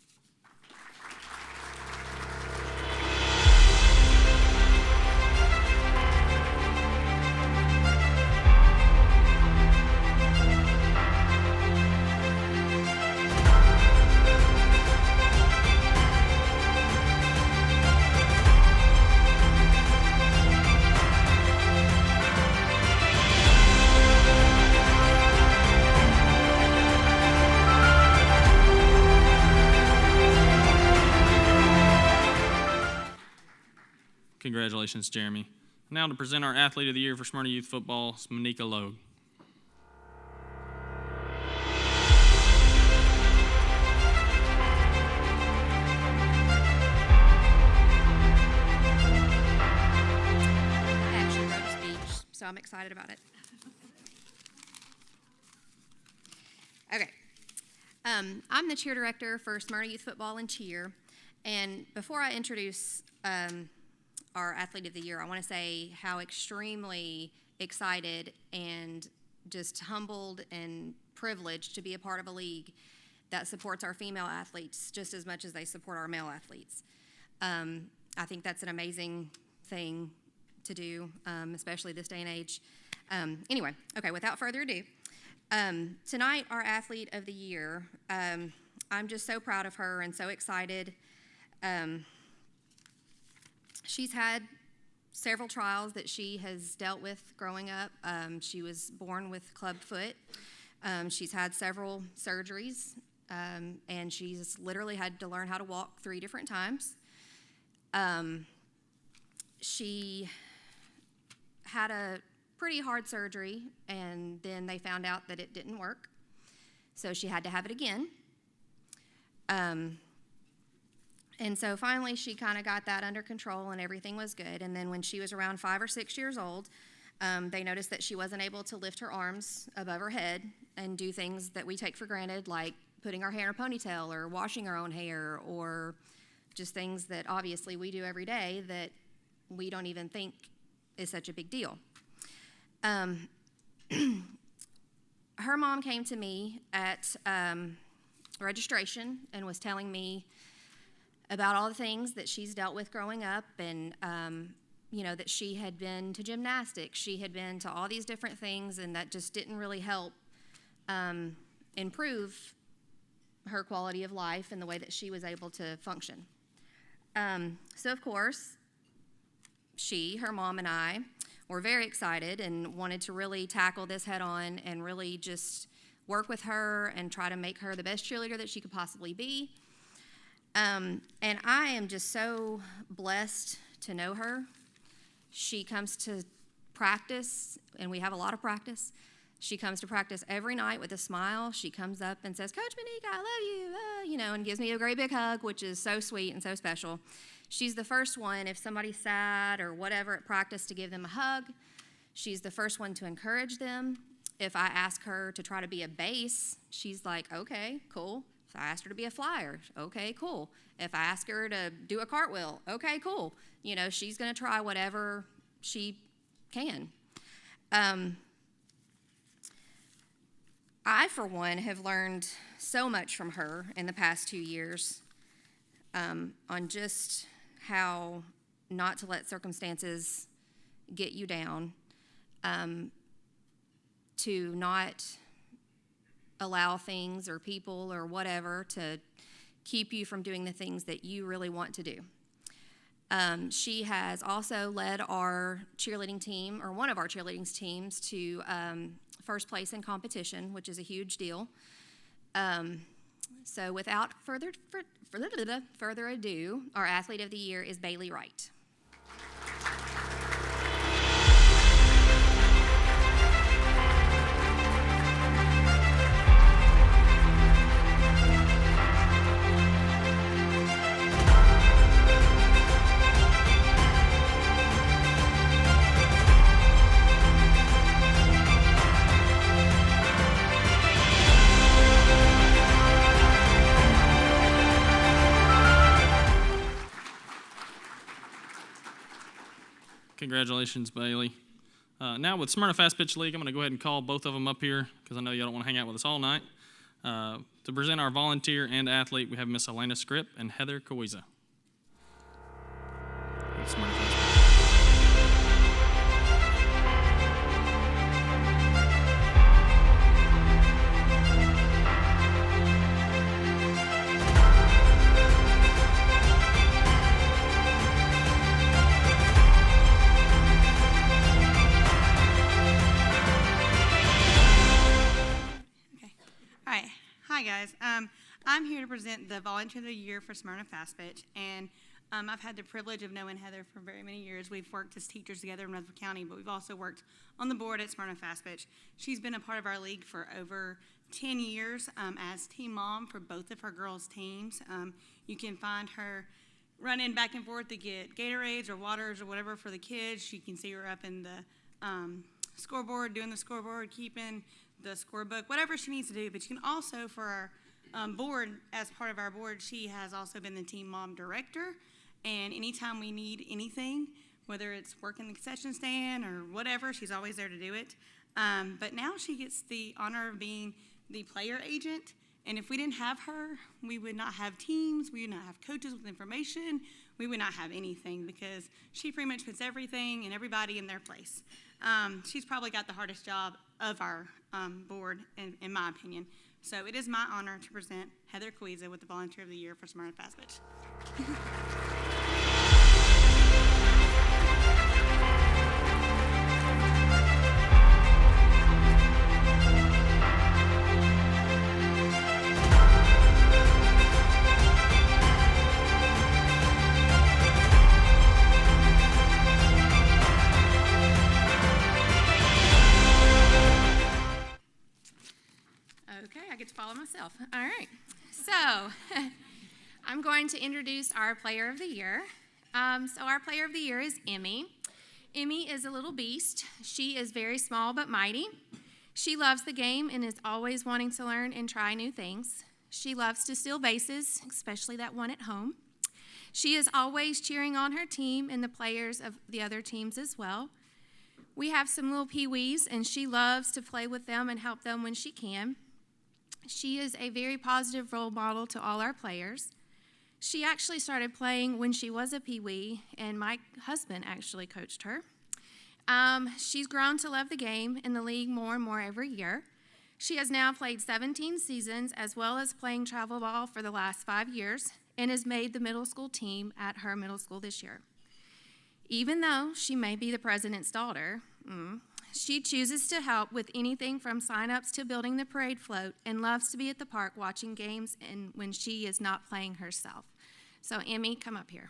Congratulations, Jeremy. Now to present our Athlete of the Year for Smyrna Youth Football, is Monica Logue. I actually wrote a speech, so I'm excited about it. Okay. I'm the cheer director for Smyrna Youth Football and Cheer. And before I introduce our Athlete of the Year, I want to say how extremely excited and just humbled and privileged to be a part of a league that supports our female athletes just as much as they support our male athletes. I think that's an amazing thing to do, especially this day and age. Anyway, okay, without further ado, tonight, our Athlete of the Year, I'm just so proud of her and so excited. She's had several trials that she has dealt with growing up. She was born with club foot. She's had several surgeries, and she's literally had to learn how to walk 3 different times. She had a pretty hard surgery, and then they found out that it didn't work, so she had to have it again. And so finally she kind of got that under control and everything was good. And then when she was around 5 or 6 years old, they noticed that she wasn't able to lift her arms above her head and do things that we take for granted, like putting our hair in a ponytail or washing our own hair, or just things that obviously we do every day that we don't even think is such a big deal. Her mom came to me at registration and was telling me about all the things that she's dealt with growing up, and that she had been to gymnastics, she had been to all these different things, and that just didn't really help improve her quality of life and the way that she was able to function. So of course, her mom and I were very excited and wanted to really tackle this head on and really just work with her and try to make her the best cheerleader that she could possibly be. And I am just so blessed to know her. She comes to practice, and we have a lot of practice. She comes to practice every night with a smile. She comes up and says, "Coach Monica, I love you," and gives me a great big hug, which is so sweet and so special. She's the first one, if somebody's sad or whatever at practice, to give them a hug. She's the first one to encourage them. If I ask her to try to be a base, she's like, "Okay, cool." If I asked her to be a flyer, okay, cool. If I ask her to do a cartwheel, okay, cool. She's going to try whatever she can. I, for one, have learned so much from her in the past 2 years on just how not to let circumstances get you down, to not allow things or people or whatever to keep you from doing the things that you really want to do. She has also led our cheerleading team, or one of our cheerleading teams, to first place in competition, which is a huge deal. So without further ado, our Athlete of the Year is Bailey Wright. Congratulations, Bailey. Now with Smyrna Fast Pitch League, I'm going to go ahead and call both of them up here because I know y'all don't want to hang out with us all night. To present our volunteer and athlete, we have Miss Elena Scripp and Heather Kawiza. Smyrna Fast Pitch. Hi guys, I'm here to present the Volunteer of the Year for Smyrna Fast Pitch, and I've had the privilege of knowing Heather for very many years. We've worked as teachers together in Rutherford County, but we've also worked on the board at Smyrna Fast Pitch. She's been a part of our league for over 10 years as team mom for both of her girls' teams. You can find her running back and forth to get Gatorades or waters or whatever for the kids. You can see her up in the scoreboard, doing the scoreboard, keeping the scorebook, whatever she needs to do. But you can also, for our board, as part of our board, she has also been the team mom director. And anytime we need anything, whether it's working the concession stand or whatever, she's always there to do it. But now she gets the honor of being the player agent. And if we didn't have her, we would not have teams, we would not have coaches with information, we would not have anything, because she pretty much puts everything and everybody in their place. She's probably got the hardest job of our board, in my opinion. So it is my honor to present Heather Kawiza with the Volunteer of the Year for Smyrna Fast Pitch. Okay, I get to follow myself. All right. So I'm going to introduce our Player of the Year. So our Player of the Year is Emmy. Emmy is a little beast. She is very small but mighty. She loves the game and is always wanting to learn and try new things. She loves to steal bases, especially that one at home. She is always cheering on her team and the players of the other teams as well. We have some little pee-wees, and she loves to play with them and help them when she can. She is a very positive role model to all our players. She actually started playing when she was a pee-wee, and my husband actually coached her. She's grown to love the game and the league more and more every year. She has now played 17 seasons, as well as playing travel ball for the last 5 years, and has made the middle school team at her middle school this year. Even though she may be the president's daughter, she chooses to help with anything from sign-ups to building the parade float, and loves to be at the park watching games and when she is not playing herself. So Emmy, come up here.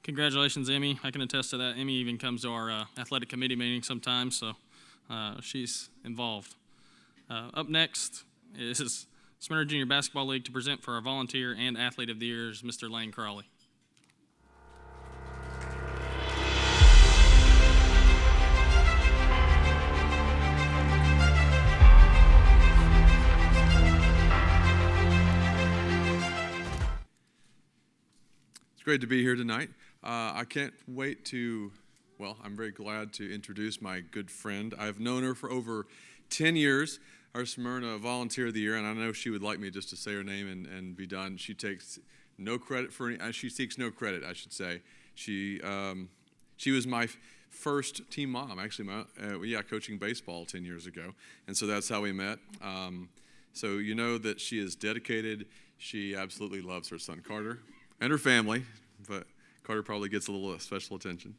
Congratulations, Emmy. I can attest to that. Emmy even comes to our athletic committee meeting sometimes, so she's involved. Up next is Smyrna Junior Basketball League to present for our volunteer and athlete of the year is Mr. Lane Crawley. great to be here tonight. I can't wait to, I'm very glad to introduce my good friend. I've known her for over 10 years, our Smyrna Volunteer of the Year, and I know she would like me just to say her name and be done. She takes no credit for any, she seeks no credit, I should say. She was my first team mom, actually, coaching baseball 10 years ago, and so that's how we met. So you know that she is dedicated. She absolutely loves her son Carter and her family, but Carter probably gets a little special attention.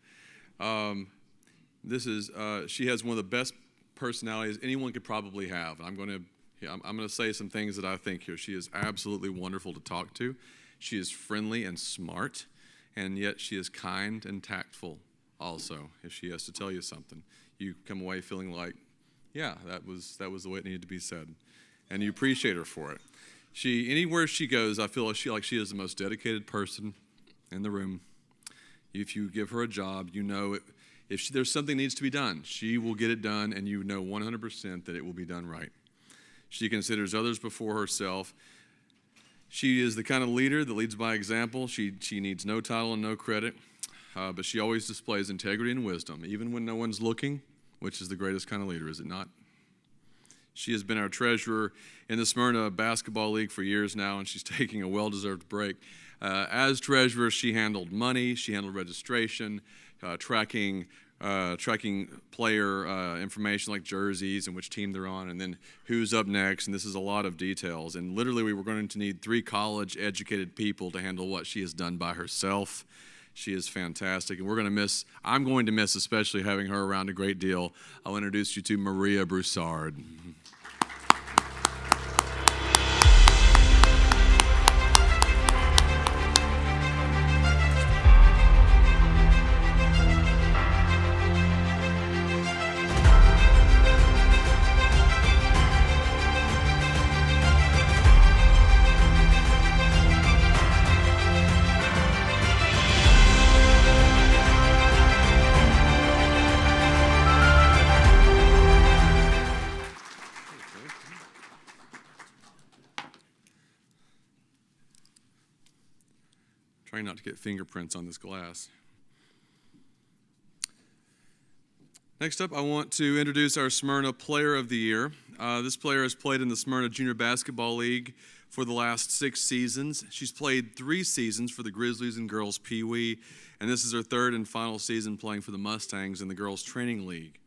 She has one of the best personalities anyone could probably have. I'm going to say some things that I think here. She is absolutely wonderful to talk to. She is friendly and smart, and yet she is kind and tactful also. If she has to tell you something, you come away feeling like, yeah, that was the way it needed to be said, and you appreciate her for it. Anywhere she goes, I feel like she is the most dedicated person in the room. If you give her a job, you know if there's something needs to be done, she will get it done, and you know 100% that it will be done right. She considers others before herself. She is the kind of leader that leads by example. She needs no title and no credit, but she always displays integrity and wisdom, even when no one's looking, which is the greatest kind of leader, is it not? She has been our treasurer in the Smyrna Basketball League for years now, and she's taking a well-deserved break. As treasurer, she handled money, she handled registration, tracking player information like jerseys and which team they're on, and then who's up next, and this is a lot of details. And literally, we were going to need 3 college-educated people to handle what she has done by herself. She is fantastic, and I'm going to miss especially having her around a great deal. I'll introduce you to Maria Broussard. Trying not to get fingerprints on this glass. Next up, I want to introduce our Smyrna Player of the Year. This player has played in the Smyrna Junior Basketball League for the last 6 seasons. She's played 3 seasons for the Grizzlies and Girls Pee Wee, and this is her 3rd and final season playing for the Mustangs in the Girls Training League.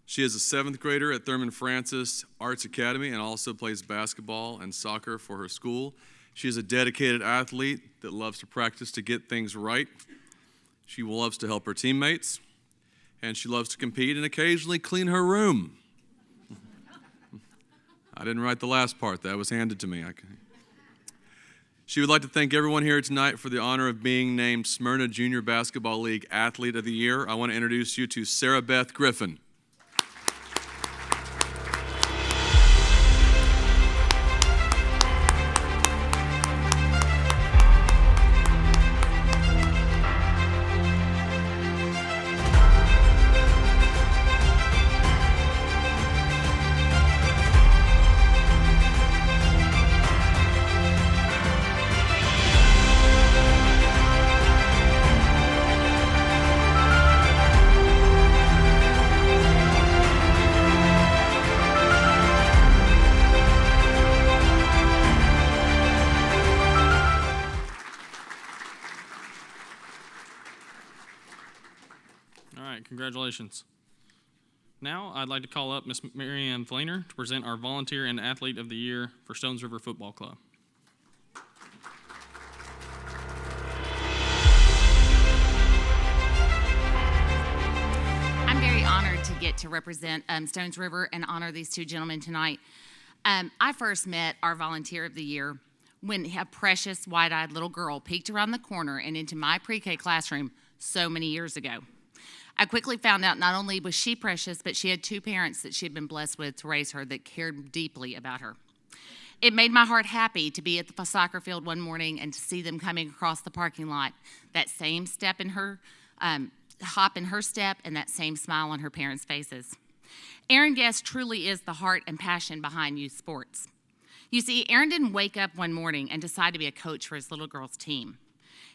She is a 7th grader at Thurman Francis Arts Academy and also plays basketball and soccer for her school. She is a dedicated athlete that loves to practice to get things right. She loves to help her teammates, and she loves to compete and occasionally clean her room. I didn't write the last part. That was handed to me. She would like to thank everyone here tonight for the honor of being named Smyrna Junior Basketball League Athlete of the Year. I want to introduce you to Sarah Beth Griffin. Congratulations. Now, I'd like to call up Miss Mary Ann Flainer to present our Volunteer and Athlete of the Year for Stones River Football Club. I'm very honored to get to represent Stones River and honor these 2 gentlemen tonight. I first met our Volunteer of the Year when a precious, wide-eyed little girl peeked around the corner and into my pre-K classroom so many years ago. I quickly found out not only was she precious, but she had 2 parents that she had been blessed with to raise her that cared deeply about her. It made my heart happy to be at the soccer field one morning and to see them coming across the parking lot, that same step in her, hop in her step, and that same smile on her parents' faces. Aaron Guest truly is the heart and passion behind youth sports. You see, Aaron didn't wake up one morning and decide to be a coach for his little girl's team.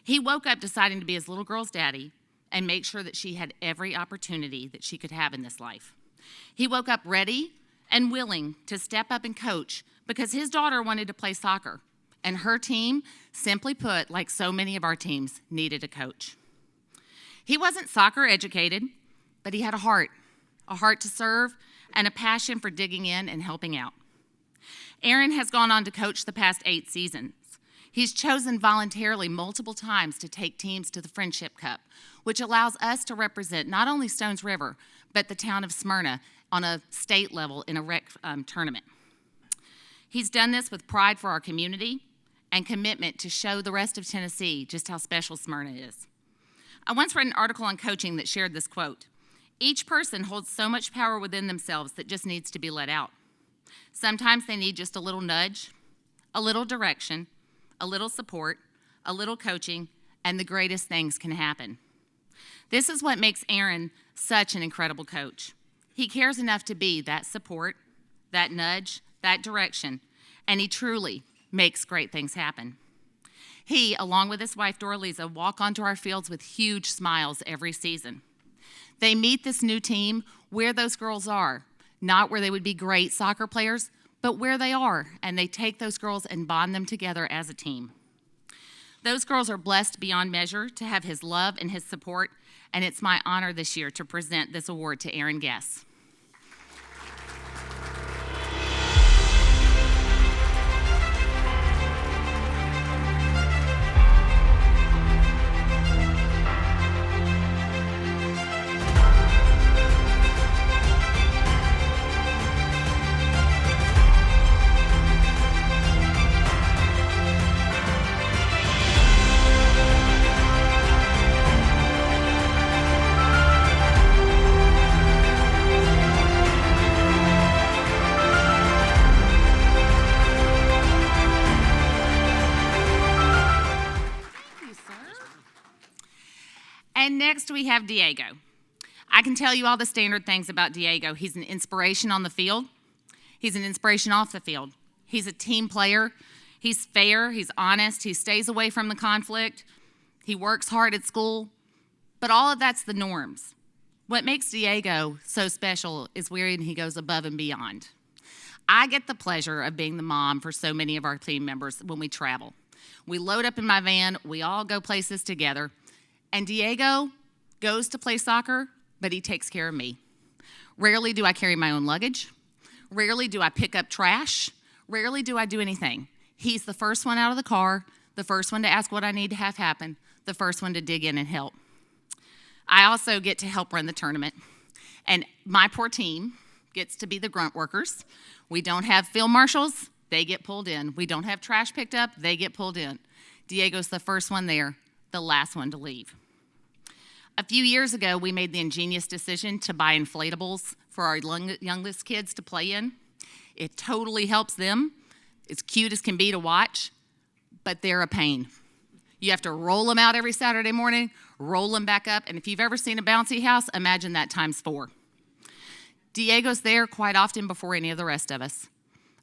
He woke up deciding to be his little girl's daddy and make sure that she had every opportunity that she could have in this life. He woke up ready and willing to step up and coach because his daughter wanted to play soccer, and her team, simply put, like so many of our teams, needed a coach. He wasn't soccer educated, but he had a heart to serve, and a passion for digging in and helping out. Aaron has gone on to coach the past 8 seasons. He's chosen voluntarily multiple times to take teams to the Friendship Cup, which allows us to represent not only Stones River, but the town of Smyrna on a state level in a rec tournament. He's done this with pride for our community and commitment to show the rest of Tennessee just how special Smyrna is. I once read an article on coaching that shared this quote: "Each person holds so much power within themselves that just needs to be let out. Sometimes they need just a little nudge, a little direction, a little support, a little coaching, and the greatest things can happen." This is what makes Aaron such an incredible coach. He cares enough to be that support, that nudge, that direction, and he truly makes great things happen. He, along with his wife Doraliza, walk onto our fields with huge smiles every season. They meet this new team where those girls are, not where they would be great soccer players, but where they are, and they take those girls and bond them together as a team. Those girls are blessed beyond measure to have his love and his support, and it's my honor this year to present this award to Aaron Guess. And next we have Diego. I can tell you all the standard things about Diego. He's an inspiration on the field. He's an inspiration off the field. He's a team player. He's fair. He's honest. He stays away from the conflict. He works hard at school. But all of that's the norms. What makes Diego so special is where he goes above and beyond. I get the pleasure of being the mom for so many of our team members when we travel. We load up in my van. We all go places together. And Diego goes to play soccer, but he takes care of me. Rarely do I carry my own luggage. Rarely do I pick up trash. Rarely do I do anything. He's the first one out of the car, the first one to ask what I need to have happen, the first one to dig in and help. I also get to help run the tournament. And my poor team gets to be the grunt workers. We don't have field marshals, they get pulled in. We don't have trash picked up, they get pulled in. Diego's the first one there, the last one to leave. A few years ago, we made the ingenious decision to buy inflatables for our youngest kids to play in. It totally helps them. It's cute as can be to watch, but they're a pain. You have to roll them out every Saturday morning, roll them back up, and if you've ever seen a bouncy house, imagine that times 4. Diego's there quite often before any of the rest of us.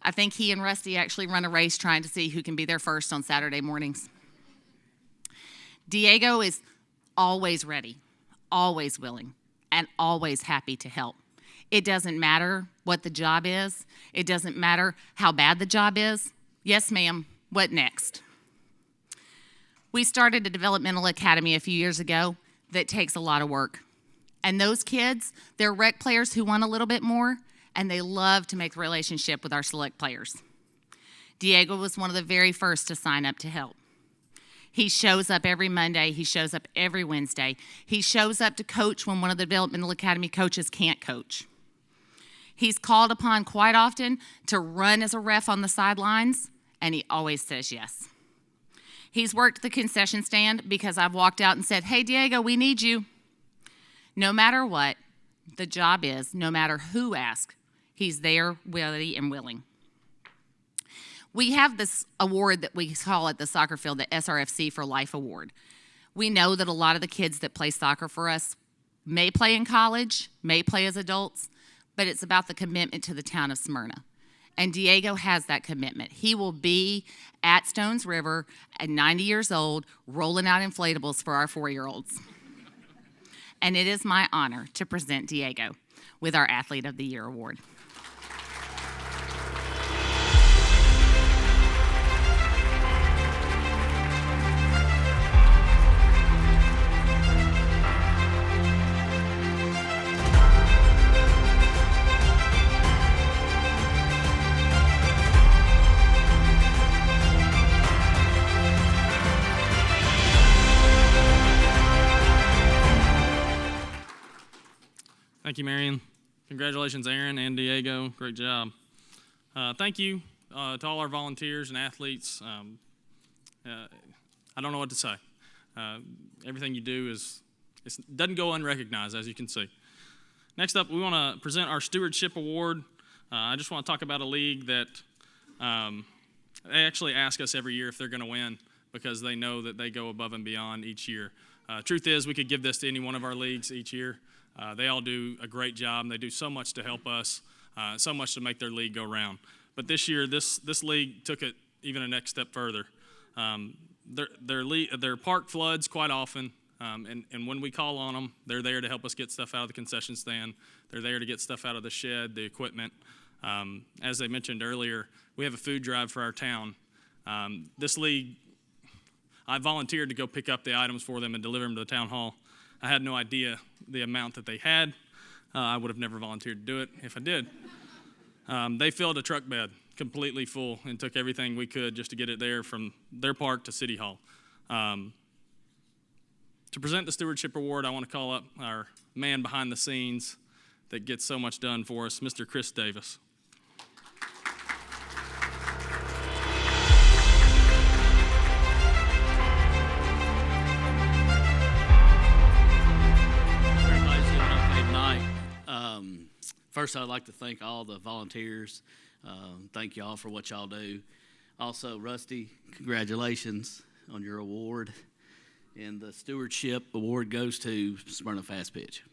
I think he and Rusty actually run a race trying to see who can be there first on Saturday mornings. Diego is always ready, always willing, and always happy to help. It doesn't matter what the job is. It doesn't matter how bad the job is. Yes, ma'am, what next? We started a developmental academy a few years ago that takes a lot of work. And those kids, they're rec players who want a little bit more, and they love to make the relationship with our select players. Diego was one of the very first to sign up to help. He shows up every Monday. He shows up every Wednesday. He shows up to coach when one of the developmental academy coaches can't coach. He's called upon quite often to run as a ref on the sidelines, and he always says yes. He's worked the concession stand because I've walked out and said, "Hey, Diego, we need you." No matter what the job is, no matter who asks, he's there, ready, and willing. We have this award that we call at the soccer field the SRFC for Life Award. We know that a lot of the kids that play soccer for us may play in college, may play as adults, but it's about the commitment to the town of Smyrna. And Diego has that commitment. He will be at Stones River at 90 years old, rolling out inflatables for our 4-year-olds. And it is my honor to present Diego with our Athlete of the Year award. Thank you, Marion. Congratulations, Aaron and Diego. Great job. Thank you to all our volunteers and athletes. I don't know what to say. Everything you do doesn't go unrecognized, as you can see. Next up, we want to present our Stewardship Award. I just want to talk about a league that they actually ask us every year if they're going to win because they know that they go above and beyond each year. Truth is, we could give this to any one of our leagues each year. They all do a great job, and they do so much to help us, so much to make their league go round. But this year, this league took it even a next step further. Their park floods quite often, and when we call on them, they're there to help us get stuff out of the concession stand. They're there to get stuff out of the shed, the equipment. As I mentioned earlier, we have a food drive for our town. This league, I volunteered to go pick up the items for them and deliver them to the town hall. I had no idea the amount that they had. I would have never volunteered to do it if I did. They filled a truck bed completely full and took everything we could just to get it there from their park to City Hall. To present the Stewardship Award, I want to call up our man behind the scenes that gets so much done for us, Mr. Chris Davis. First, I'd like to thank all the volunteers. Thank y'all for what y'all do. Also, Rusty, congratulations on your award. And the Stewardship Award goes to Smyrna Fast Pitch.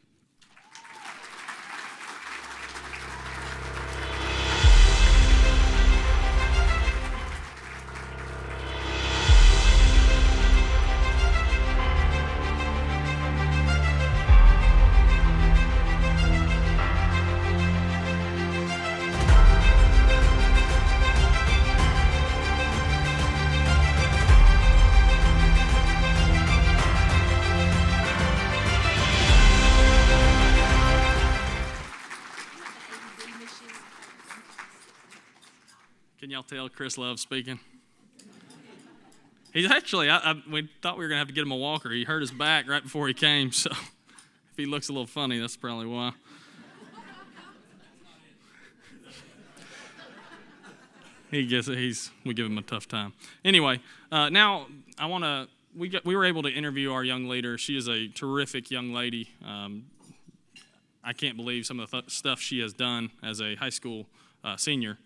Can y'all tell Chris loves speaking? He's actually, we thought we were going to have to get him a walker. He hurt his back right before he came, so if he looks a little funny, that's probably why. He gets it. We give him a tough time. Anyway, now we were able to interview our young leader. She is a terrific young lady. I can't believe some of the stuff she has done as a high school senior.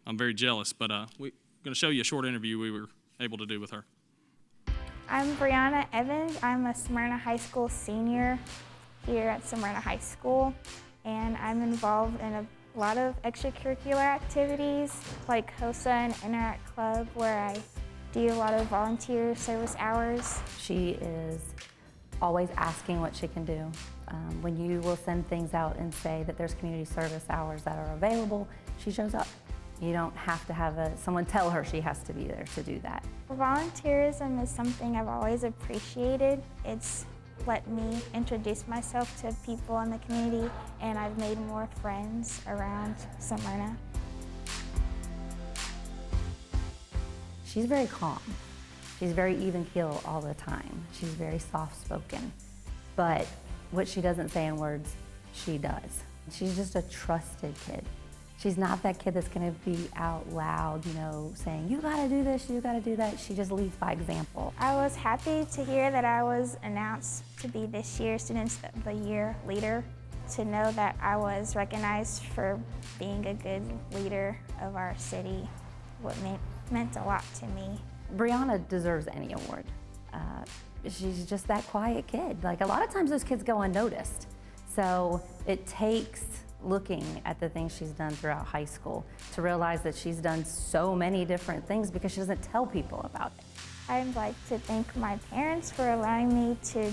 I'm very jealous, but we're going to show you a short interview we were able to do with her. I'm Brianna Evans. I'm a Smyrna High School senior here at Smyrna High School, and I'm involved in a lot of extracurricular activities like HOSA and Interact Club, where I do a lot of volunteer service hours. She is always asking what she can do. When you will send things out and say that there's community service hours that are available, she shows up. You don't have to have someone tell her she has to be there to do that. Volunteerism is something I've always appreciated. It's let me introduce myself to people in the community, and I've made more friends around Smyrna. She's very calm. She's very even keel all the time. She's very soft-spoken. But what she doesn't say in words, she does. She's just a trusted kid. She's not that kid that's gonna be out loud, saying, you gotta do this, you gotta do that. She just leads by example. I was happy to hear that I was announced to be this year's Students of the Year leader, to know that I was recognized for being a good leader of our city, what meant a lot to me. Brianna deserves any award. She's just that quiet kid. Like, a lot of times those kids go unnoticed. So it takes looking at the things she's done throughout high school to realize that she's done so many different things because she doesn't tell people about it. I'd like to thank my parents for allowing me to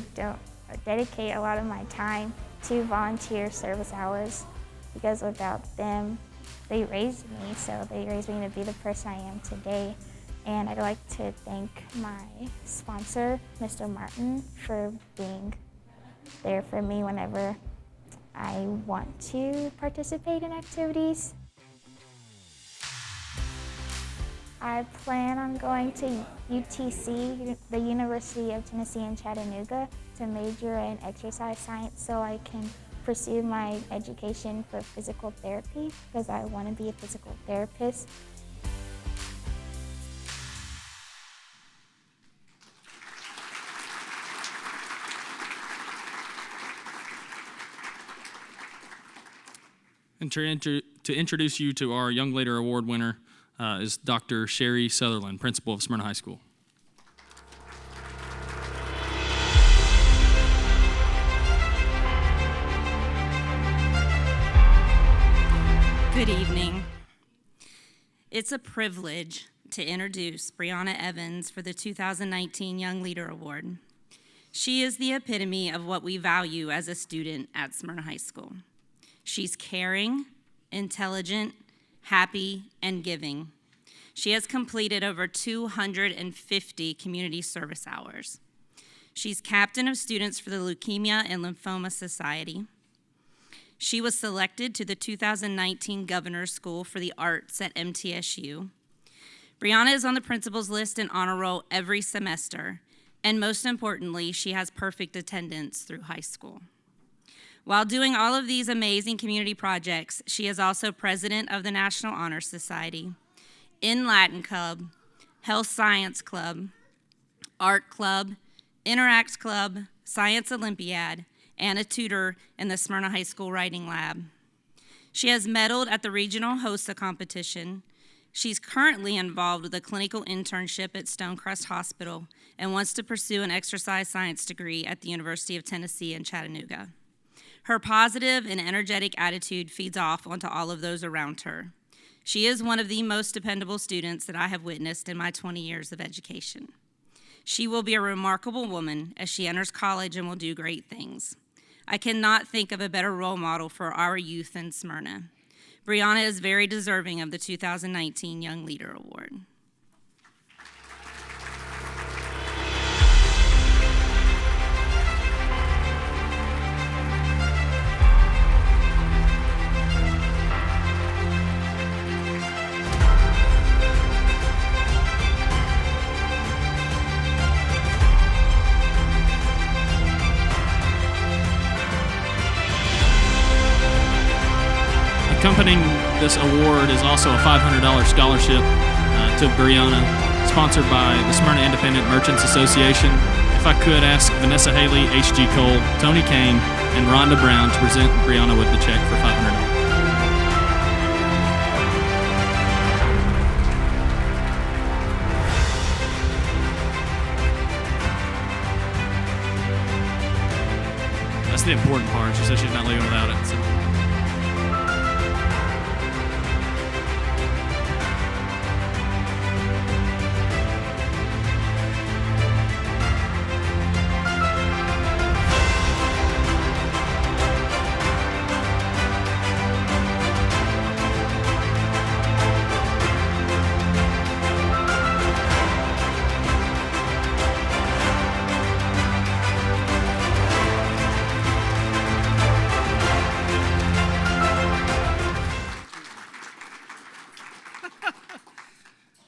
dedicate a lot of my time to volunteer service hours, because without them, they raised me, so they raised me to be the person I am today. And I'd like to thank my sponsor, Mr. Martin, for being there for me whenever I want to participate in activities. I plan on going to UTC, the University of Tennessee in Chattanooga, to major in exercise science so I can pursue my education for physical therapy, because I want to be a physical therapist. And to introduce you to our Young Leader Award winner is Dr. Sherry Sutherland, principal of Smyrna High School. Good evening. It's a privilege to introduce Brianna Evans for the 2019 Young Leader Award. She is the epitome of what we value as a student at Smyrna High School. She's caring, intelligent, happy, and giving. She has completed over 250 community service hours. She's captain of students for the Leukemia and Lymphoma Society. She was selected to the 2019 Governor's School for the Arts at MTSU. Brianna is on the principal's list and honor roll every semester, and most importantly, she has perfect attendance through high school. While doing all of these amazing community projects, she is also president of the National Honor Society, in Latin Club, Health Science Club, Art Club, Interacts Club, Science Olympiad, and a tutor in the Smyrna High School Writing Lab. She has medaled at the Regional HOSA competition. She's currently involved with a clinical internship at Stonecrest Hospital and wants to pursue an exercise science degree at the University of Tennessee in Chattanooga. Her positive and energetic attitude feeds off onto all of those around her. She is one of the most dependable students that I have witnessed in my 20 years of education. She will be a remarkable woman as she enters college and will do great things. I cannot think of a better role model for our youth in Smyrna. Brianna is very deserving of the 2019 Young Leader Award. Accompanying this award is also a $500 scholarship to Brianna, sponsored by the Smyrna Independent Merchants Association. If I could ask Vanessa Haley, H.G. Cole, Tony Kane, and Rhonda Brown to present Brianna with the check for $500. That's the important part. She said she's not leaving without it. So.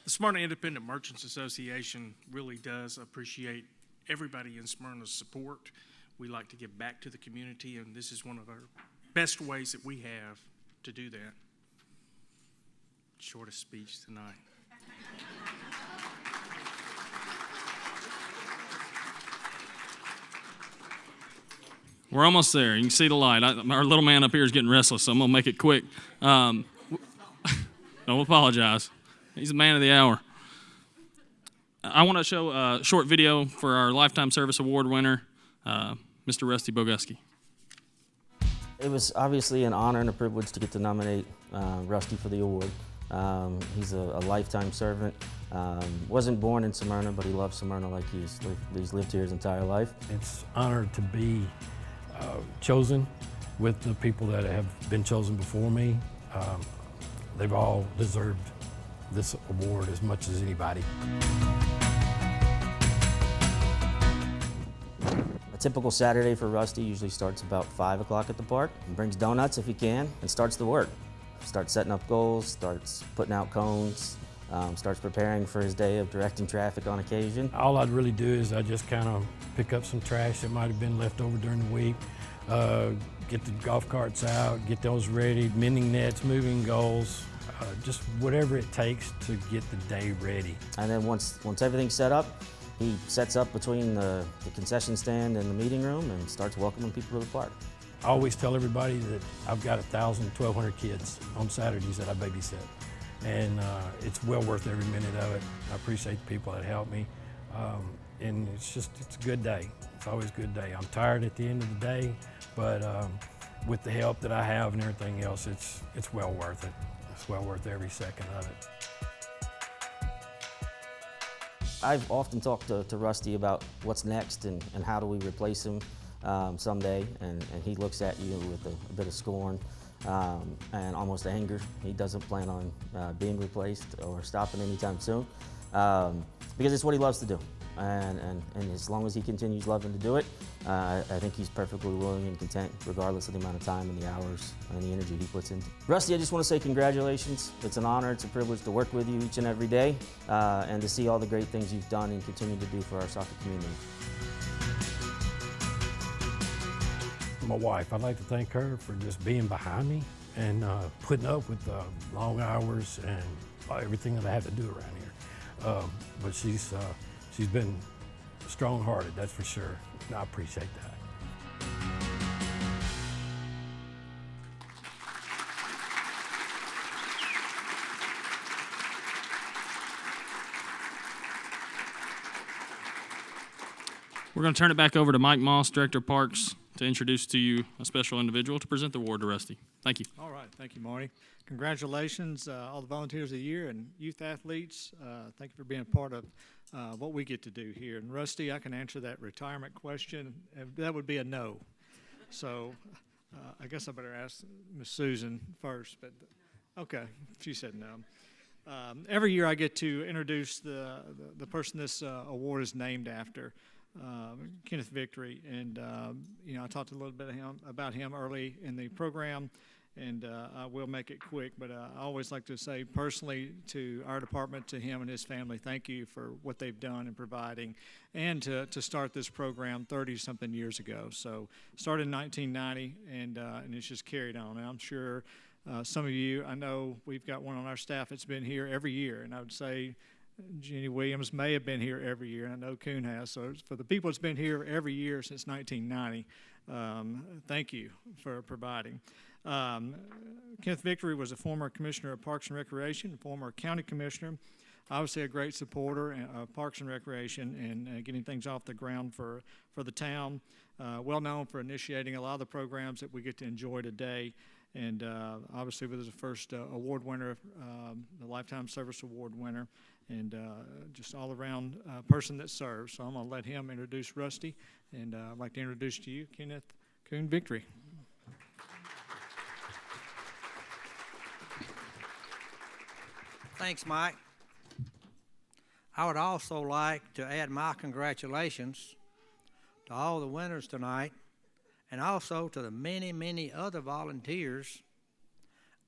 The Smyrna Independent Merchants Association really does appreciate everybody in Smyrna's support. We like to give back to the community, and this is one of our best ways that we have to do that. Shortest speech tonight. We're almost there. You can see the light. Our little man up here is getting restless, so I'm going to make it quick. Don't apologize. He's the man of the hour. I want to show a short video for our Lifetime Service Award winner, Mr. Rusty Boguski. It was obviously an honor and a privilege to get to nominate Rusty for the award. He's a lifetime servant. Wasn't born in Smyrna, but he loves Smyrna like he's lived here his entire life. It's an honor to be chosen with the people that have been chosen before me. They've all deserved this award as much as anybody. A typical Saturday for Rusty usually starts about 5 o'clock at the park. He brings donuts if he can and starts the work. Starts setting up goals, starts putting out cones, starts preparing for his day of directing traffic on occasion. All I'd really do is I just kind of pick up some trash that might have been left over during the week, get the golf carts out, get those ready, mending nets, moving goals, just whatever it takes to get the day ready. And then once everything's set up, he sets up between the concession stand and the meeting room and starts welcoming people to the park. I always tell everybody that I've got 1,000, 1,200 kids on Saturdays that I babysit. And it's well worth every minute of it. I appreciate the people that help me. And it's a good day. It's always a good day. I'm tired at the end of the day, but with the help that I have and everything else, it's well worth it. It's well worth every second of it. I've often talked to Rusty about what's next and how do we replace him someday, and he looks at you with a bit of scorn and almost anger. He doesn't plan on being replaced or stopping anytime soon because it's what he loves to do. And as long as he continues loving to do it, I think he's perfectly willing and content regardless of the amount of time and the hours and the energy he puts into. Rusty, I just want to say congratulations. It's an honor, it's a privilege to work with you each and every day and to see all the great things you've done and continue to do for our soccer community. My wife, I'd like to thank her for just being behind me and putting up with the long hours and everything that I have to do around here. But she's been strong-hearted, that's for sure, and I appreciate that. We're going to turn it back over to Mike Moss, Director of Parks, to introduce to you a special individual to present the award to Rusty. Thank you. All right, thank you, Marty. Congratulations, all the volunteers of the year and youth athletes. Thank you for being a part of what we get to do here. And Rusty, I can answer that retirement question. That would be a no. So I guess I better ask Miss Susan first. But okay, she said no. Every year I get to introduce the person this award is named after. Kenneth Victory, and I talked a little bit about him early in the program, and I will make it quick, but I always like to say personally to our department, to him and his family, thank you for what they've done in providing, and to start this program 30-something years ago. So started in 1990, and it's just carried on. And I'm sure some of you, I know we've got one on our staff that's been here every year, and I would say Jenny Williams may have been here every year, and I know Coon has. So for the people that's been here every year since 1990, thank you for providing. Kenneth Victory was a former commissioner of Parks and Recreation, former county commissioner, obviously a great supporter of Parks and Recreation and getting things off the ground for the town. Well known for initiating a lot of the programs that we get to enjoy today. And obviously was the first award winner, the Lifetime Service Award winner, and just all-around person that serves. So I'm going to let him introduce Rusty, and I'd like to introduce to you Kenneth Coon Victory. Thanks, Mike. I would also like to add my congratulations to all the winners tonight, and also to the many, many other volunteers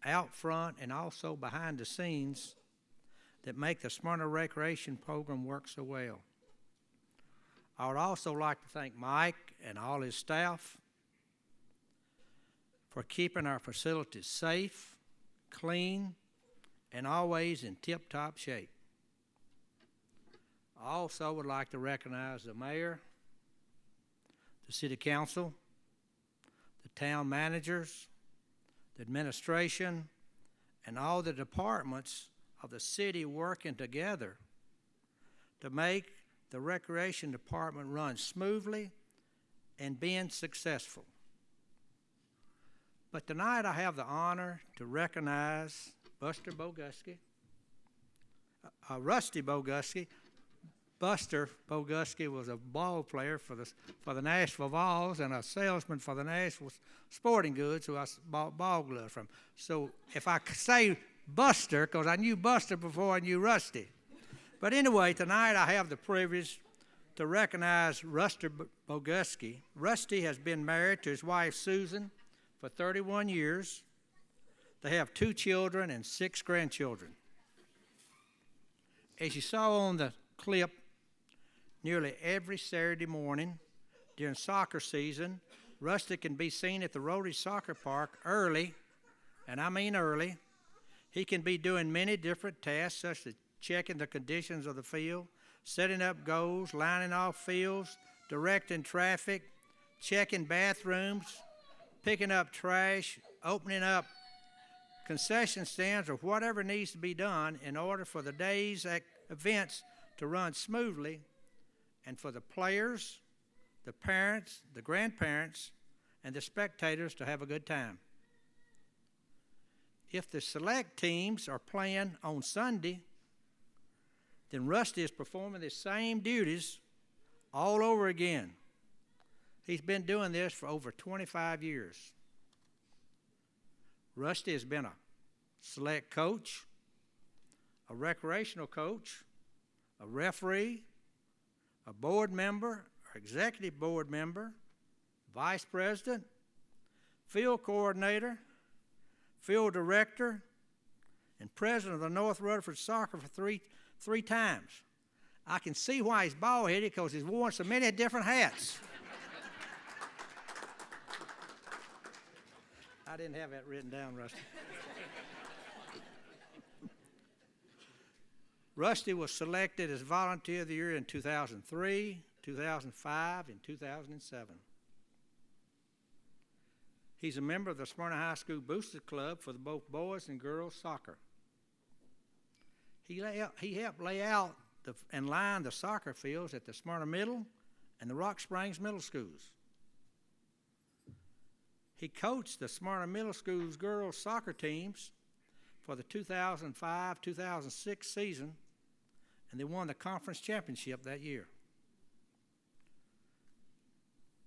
out front and also behind the scenes that make the Smyrna Recreation Program work so well. I would also like to thank Mike and all his staff for keeping our facilities safe, clean, and always in tip-top shape. I also would like to recognize the mayor, the city council, the town managers, the administration, and all the departments of the city working together to make the recreation department run smoothly and being successful. But tonight I have the honor to recognize Buster Boguski, Rusty Boguski. Buster Boguski was a ball player for the Nashville Vols and a salesman for the Nashville Sporting Goods, who I bought ball gloves from. So if I say Buster, because I knew Buster before I knew Rusty. But anyway, tonight I have the privilege to recognize Rusty Boguski. Rusty has been married to his wife Susan for 31 years. They have 2 children and 6 grandchildren. As you saw on the clip, nearly every Saturday morning during soccer season, Rusty can be seen at the Rotary Soccer Park early, and I mean early. He can be doing many different tasks, such as checking the conditions of the field, setting up goals, lining off fields, directing traffic, checking bathrooms, picking up trash, opening up concession stands, or whatever needs to be done in order for the day's events to run smoothly and for the players, the parents, the grandparents, and the spectators to have a good time. If the select teams are playing on Sunday, then Rusty is performing the same duties all over again. He's been doing this for over 25 years. Rusty has been a select coach, a recreational coach, a referee, a board member, or executive board member, vice president, field coordinator, field director, and president of the North Rutherford Soccer for three times. I can see why he's bald-headed, because he's worn so many different hats. I didn't have that written down, Rusty. Rusty was selected as Volunteer of the Year in 2003, 2005, and 2007. He's a member of the Smyrna High School Boosters Club for both boys and girls soccer. He helped lay out and line the soccer fields at the Smyrna Middle and the Rock Springs Middle Schools. He coached the Smyrna Middle School's girls soccer teams for the 2005-2006 season, and they won the conference championship that year.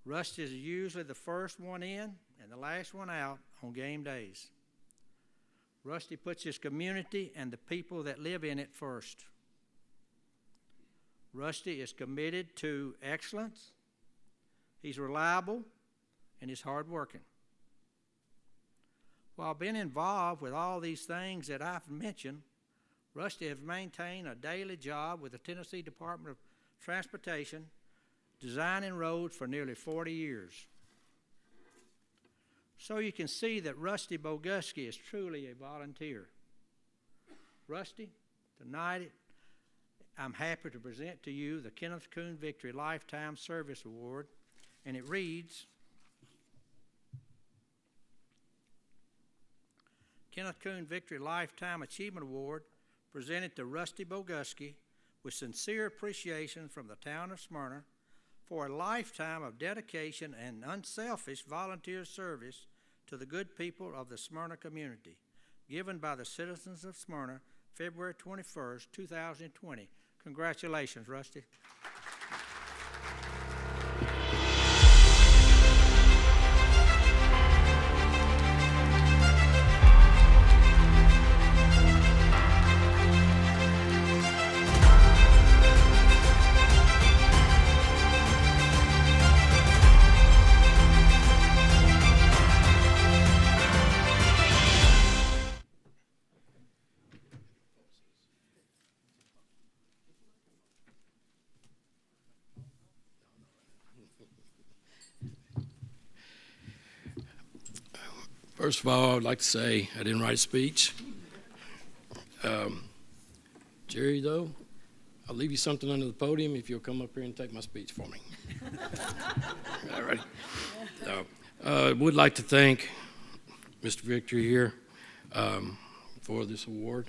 Rusty is usually the first one in and the last one out on game days. Rusty puts his community and the people that live in it first. Rusty is committed to excellence, he's reliable, and he's hardworking. While being involved with all these things that I've mentioned, Rusty has maintained a daily job with the Tennessee Department of Transportation, designing roads for nearly 40 years. So you can see that Rusty Boguski is truly a volunteer. Rusty, tonight I'm happy to present to you the Kenneth Coon Victory Lifetime Service Award, and it reads, Kenneth Coon Victory Lifetime Achievement Award presented to Rusty Boguski with sincere appreciation from the town of Smyrna for a lifetime of dedication and unselfish volunteer service to the good people of the Smyrna community, given by the citizens of Smyrna, February 21st, 2020. Congratulations, Rusty. First of all, I would like to say I didn't write a speech. Jerry, though, I'll leave you something under the podium if you'll come up here and take my speech for me. All right. I would like to thank Mr. Victory here for this award.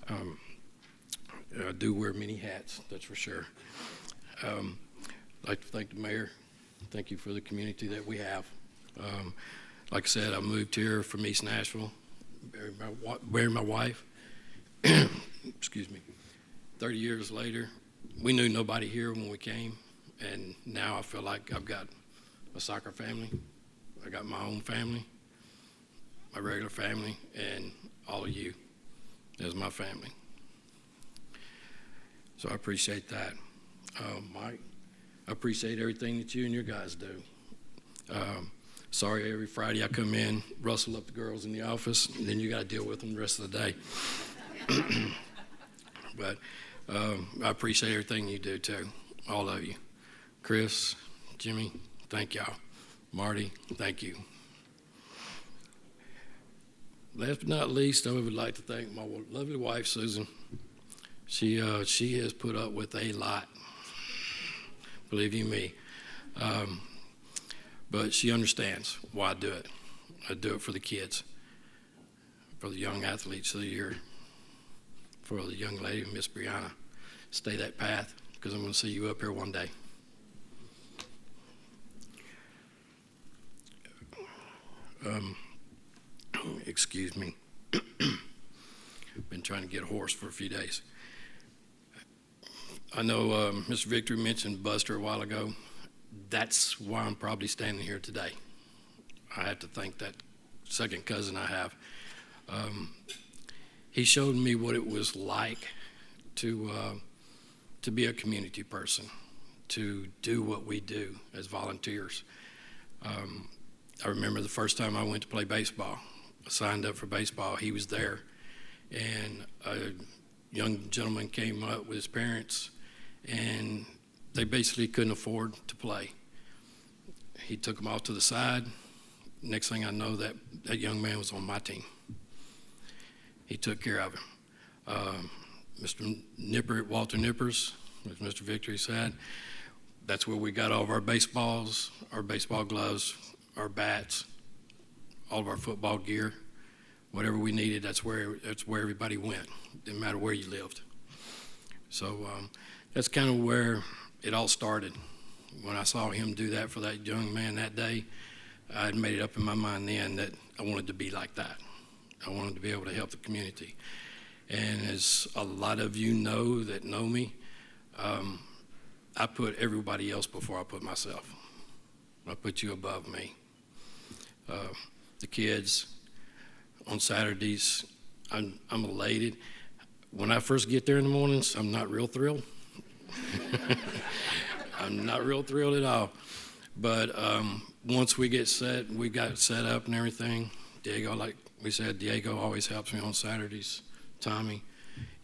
I do wear many hats, that's for sure. I'd like to thank the mayor. Thank you for the community that we have. Like I said, I moved here from East Nashville, buried my wife. Excuse me. 30 years later, we knew nobody here when we came, and now I feel like I've got a soccer family. I got my own family, my regular family, and all of you as my family. So I appreciate that. Mike, I appreciate everything that you and your guys do. Sorry, every Friday I come in, rustle up the girls in the office, and then you got to deal with them the rest of the day. But I appreciate everything you do too, all of you. Chris, Jimmy, thank y'all. Marty, thank you. Last but not least, I would like to thank my lovely wife, Susan. She has put up with a lot, believe you me. But she understands why I do it. I do it for the kids, for the young athletes of the year, for the young lady, Miss Brianna. Stay that path, because I'm going to see you up here one day. Excuse me. Been trying to get a horse for a few days. I know Mr. Victory mentioned Buster a while ago. That's why I'm probably standing here today. I have to thank that second cousin I have. He showed me what it was like to be a community person, to do what we do as volunteers. I remember the first time I went to play baseball. I signed up for baseball. He was there, and a young gentleman came up with his parents, and they basically couldn't afford to play. He took them off to the side. Next thing I know, that young man was on my team. He took care of him. Mr. Nipper at Walter Nippers, as Mr. Victory said, that's where we got all of our baseballs, our baseball gloves, our bats, all of our football gear, whatever we needed. That's where everybody went. Didn't matter where you lived. So that's kind of where it all started. When I saw him do that for that young man that day, I had made it up in my mind then that I wanted to be like that. I wanted to be able to help the community. And as a lot of you know that know me, I put everybody else before I put myself. I put you above me. The kids on Saturdays, I'm elated. When I first get there in the mornings, I'm not real thrilled. I'm not real thrilled at all. But once we got set up and everything, Diego, like we said, Diego always helps me on Saturdays. Tommy,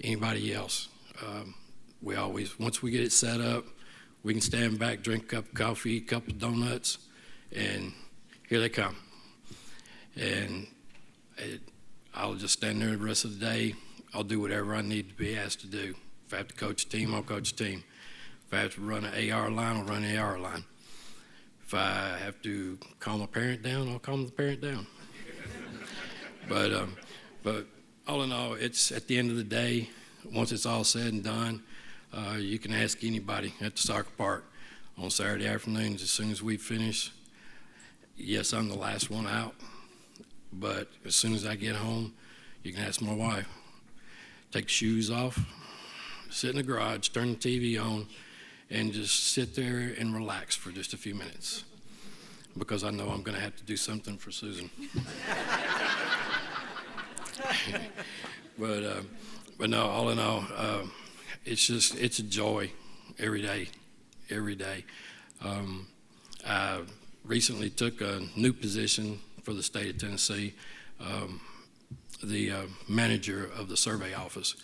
anybody else. Once we get it set up, we can stand back, drink a cup of coffee, eat a couple of donuts, and here they come. And I'll just stand there the rest of the day. I'll do whatever I need to be asked to do. If I have to coach a team, I'll coach a team. If I have to run an AR line, I'll run an AR line. If I have to calm a parent down, I'll calm the parent down. But all in all, it's at the end of the day, once it's all said and done, you can ask anybody at the soccer park on Saturday afternoons as soon as we finish. Yes, I'm the last one out, but as soon as I get home, you can ask my wife. Take the shoes off, sit in the garage, turn the TV on, and just sit there and relax for just a few minutes, because I know I'm going to have to do something for Susan. But no, all in all, it's a joy every day. I recently took a new position for the state of Tennessee, the manager of the survey office.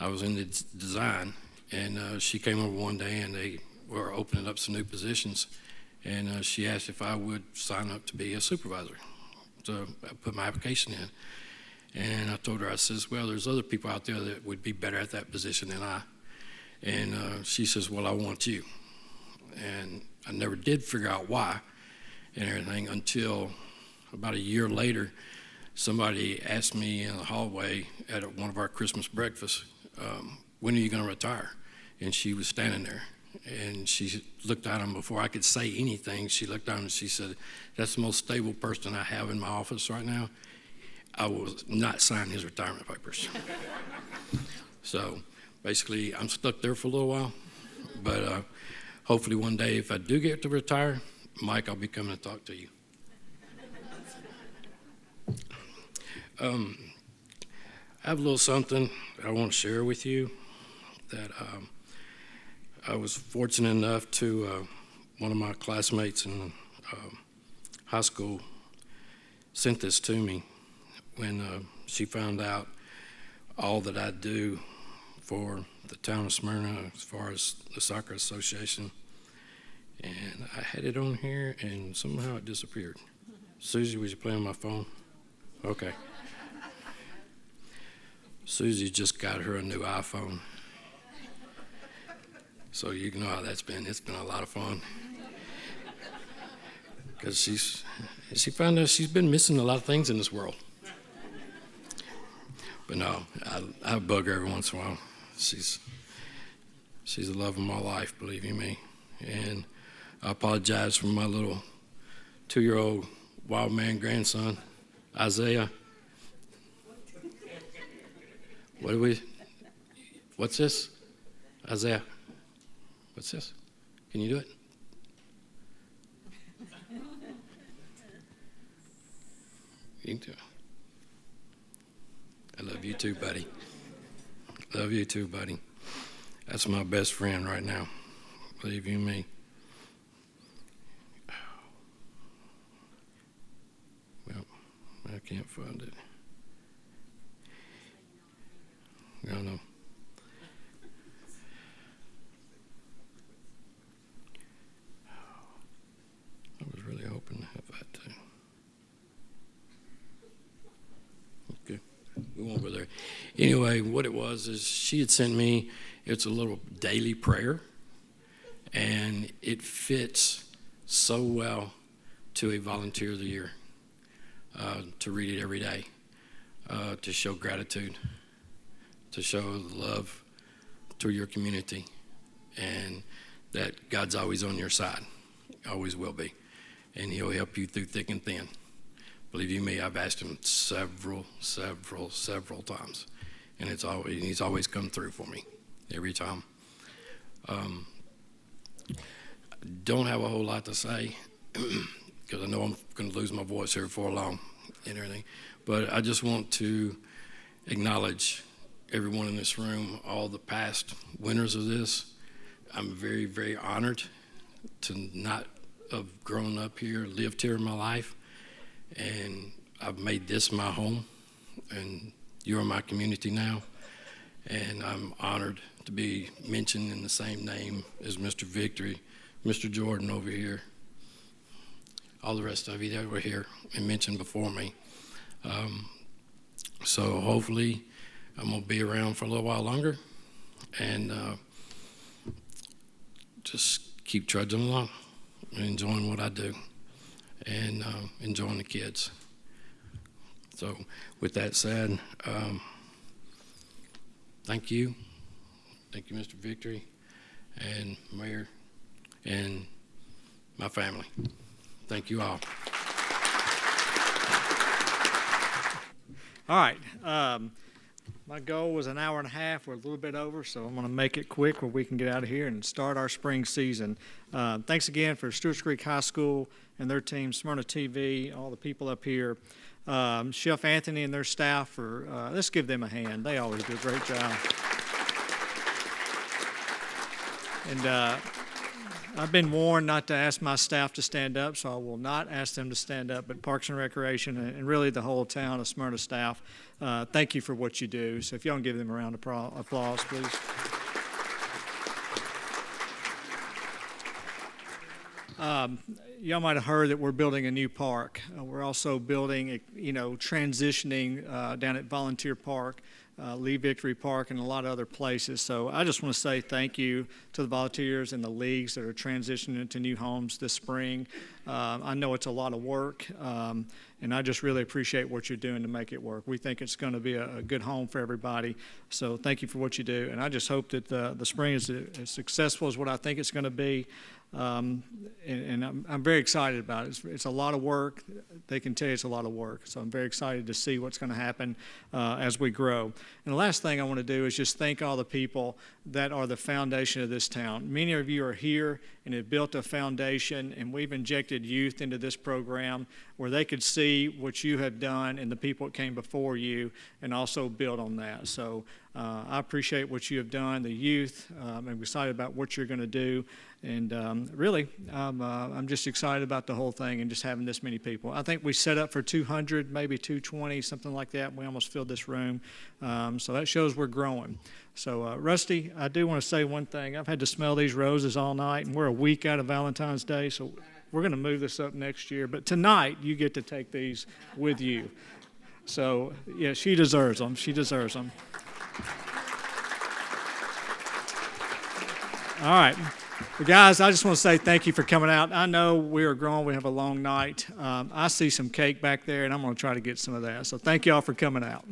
I was in the design, and she came over one day, and they were opening up some new positions, and she asked if I would sign up to be a supervisor. So I put my application in. And I told her, I says, well, there's other people out there that would be better at that position than I. And she says, well, I want you. And I never did figure out why and everything until about a year later, somebody asked me in the hallway at one of our Christmas breakfasts, when are you going to retire? And she was standing there. And she looked at him before I could say anything. She looked at him and she said, "That's the most stable person I have in my office right now. I will not sign his retirement papers." So basically, I'm stuck there for a little while. But hopefully one day, if I do get to retire, Mike, I'll be coming to talk to you. I have a little something I want to share with you that I was fortunate enough to, one of my classmates in high school sent this to me when she found out all that I do for the town of Smyrna as far as the soccer association. And I had it on here and somehow it disappeared. Susie, was you playing on my phone? Okay. Susie just got her a new iPhone. So you know how that's been. It's been a lot of fun. Because she found out she's been missing a lot of things in this world. But no, I bug her every once in a while. She's the love of my life, believe you me. And I apologize for my little 2-year-old wild man grandson, Isaiah. What's this? Isaiah, what's this? Can you do it? You can do it. I love you too, buddy. Love you too, buddy. That's my best friend right now. Believe you me. Well, I can't find it. No. I was really hoping to have that too. Okay, we won't go there. Anyway, what it was is she had sent me, it's a little daily prayer, and it fits so well to a volunteer of the year, to read it every day, to show gratitude, to show love to your community, and that God's always on your side, always will be, and he'll help you through thick and thin. Believe you me, I've asked him several times, and he's always come through for me every time. Don't have a whole lot to say because I know I'm going to lose my voice here for long and everything, but I just want to acknowledge everyone in this room, all the past winners of this. I'm very, very honored to not have grown up here, lived here in my life, and I've made this my home, and you're my community now, and I'm honored to be mentioned in the same name as Mr. Victory, Mr. Jordan over here, all the rest of you that were here and mentioned before me. So hopefully I'm going to be around for a little while longer and just keep trudging along and enjoying what I do and enjoying the kids. So with that said, thank you. Thank you, Mr. Victory and Mayor and my family. Thank you all. All right. My goal was an hour and a half. We're a little bit over, so I'm going to make it quick where we can get out of here and start our spring season. Thanks again for Stewart's Creek High School and their team, Smyrna TV, all the people up here. Chef Anthony and their staff, let's give them a hand. They always do a great job. And I've been warned not to ask my staff to stand up, so I will not ask them to stand up, but Parks and Recreation and really the whole town of Smyrna staff, thank you for what you do. So if y'all can give them a round of applause, please. Y'all might have heard that we're building a new park. We're also building, transitioning down at Volunteer Park Lee Victory Park, and a lot of other places. So I just want to say thank you to the volunteers and the leagues that are transitioning into new homes this spring. I know it's a lot of work, and I just really appreciate what you're doing to make it work. We think it's going to be a good home for everybody. So thank you for what you do, and I just hope that the spring is as successful as what I think it's going to be. And I'm very excited about it. It's a lot of work. They can tell you it's a lot of work. So I'm very excited to see what's going to happen as we grow. And the last thing I want to do is just thank all the people that are the foundation of this town. Many of you are here and have built a foundation, and we've injected youth into this program where they could see what you have done and the people that came before you and also build on that. So I appreciate what you have done, the youth. I'm excited about what you're going to do. And really, I'm just excited about the whole thing and just having this many people. I think we set up for 200, maybe 220, something like that. We almost filled this room. So that shows we're growing. So, Rusty, I do want to say one thing. I've had to smell these roses all night, and we're a week out of Valentine's Day, so we're going to move this up next year. But tonight, you get to take these with you. So, yeah, she deserves them. She deserves them. All right. Well, guys, I just want to say thank you for coming out. I know we are grown. We have a long night. I see some cake back there, and I'm going to try to get some of that. So thank you all for coming out.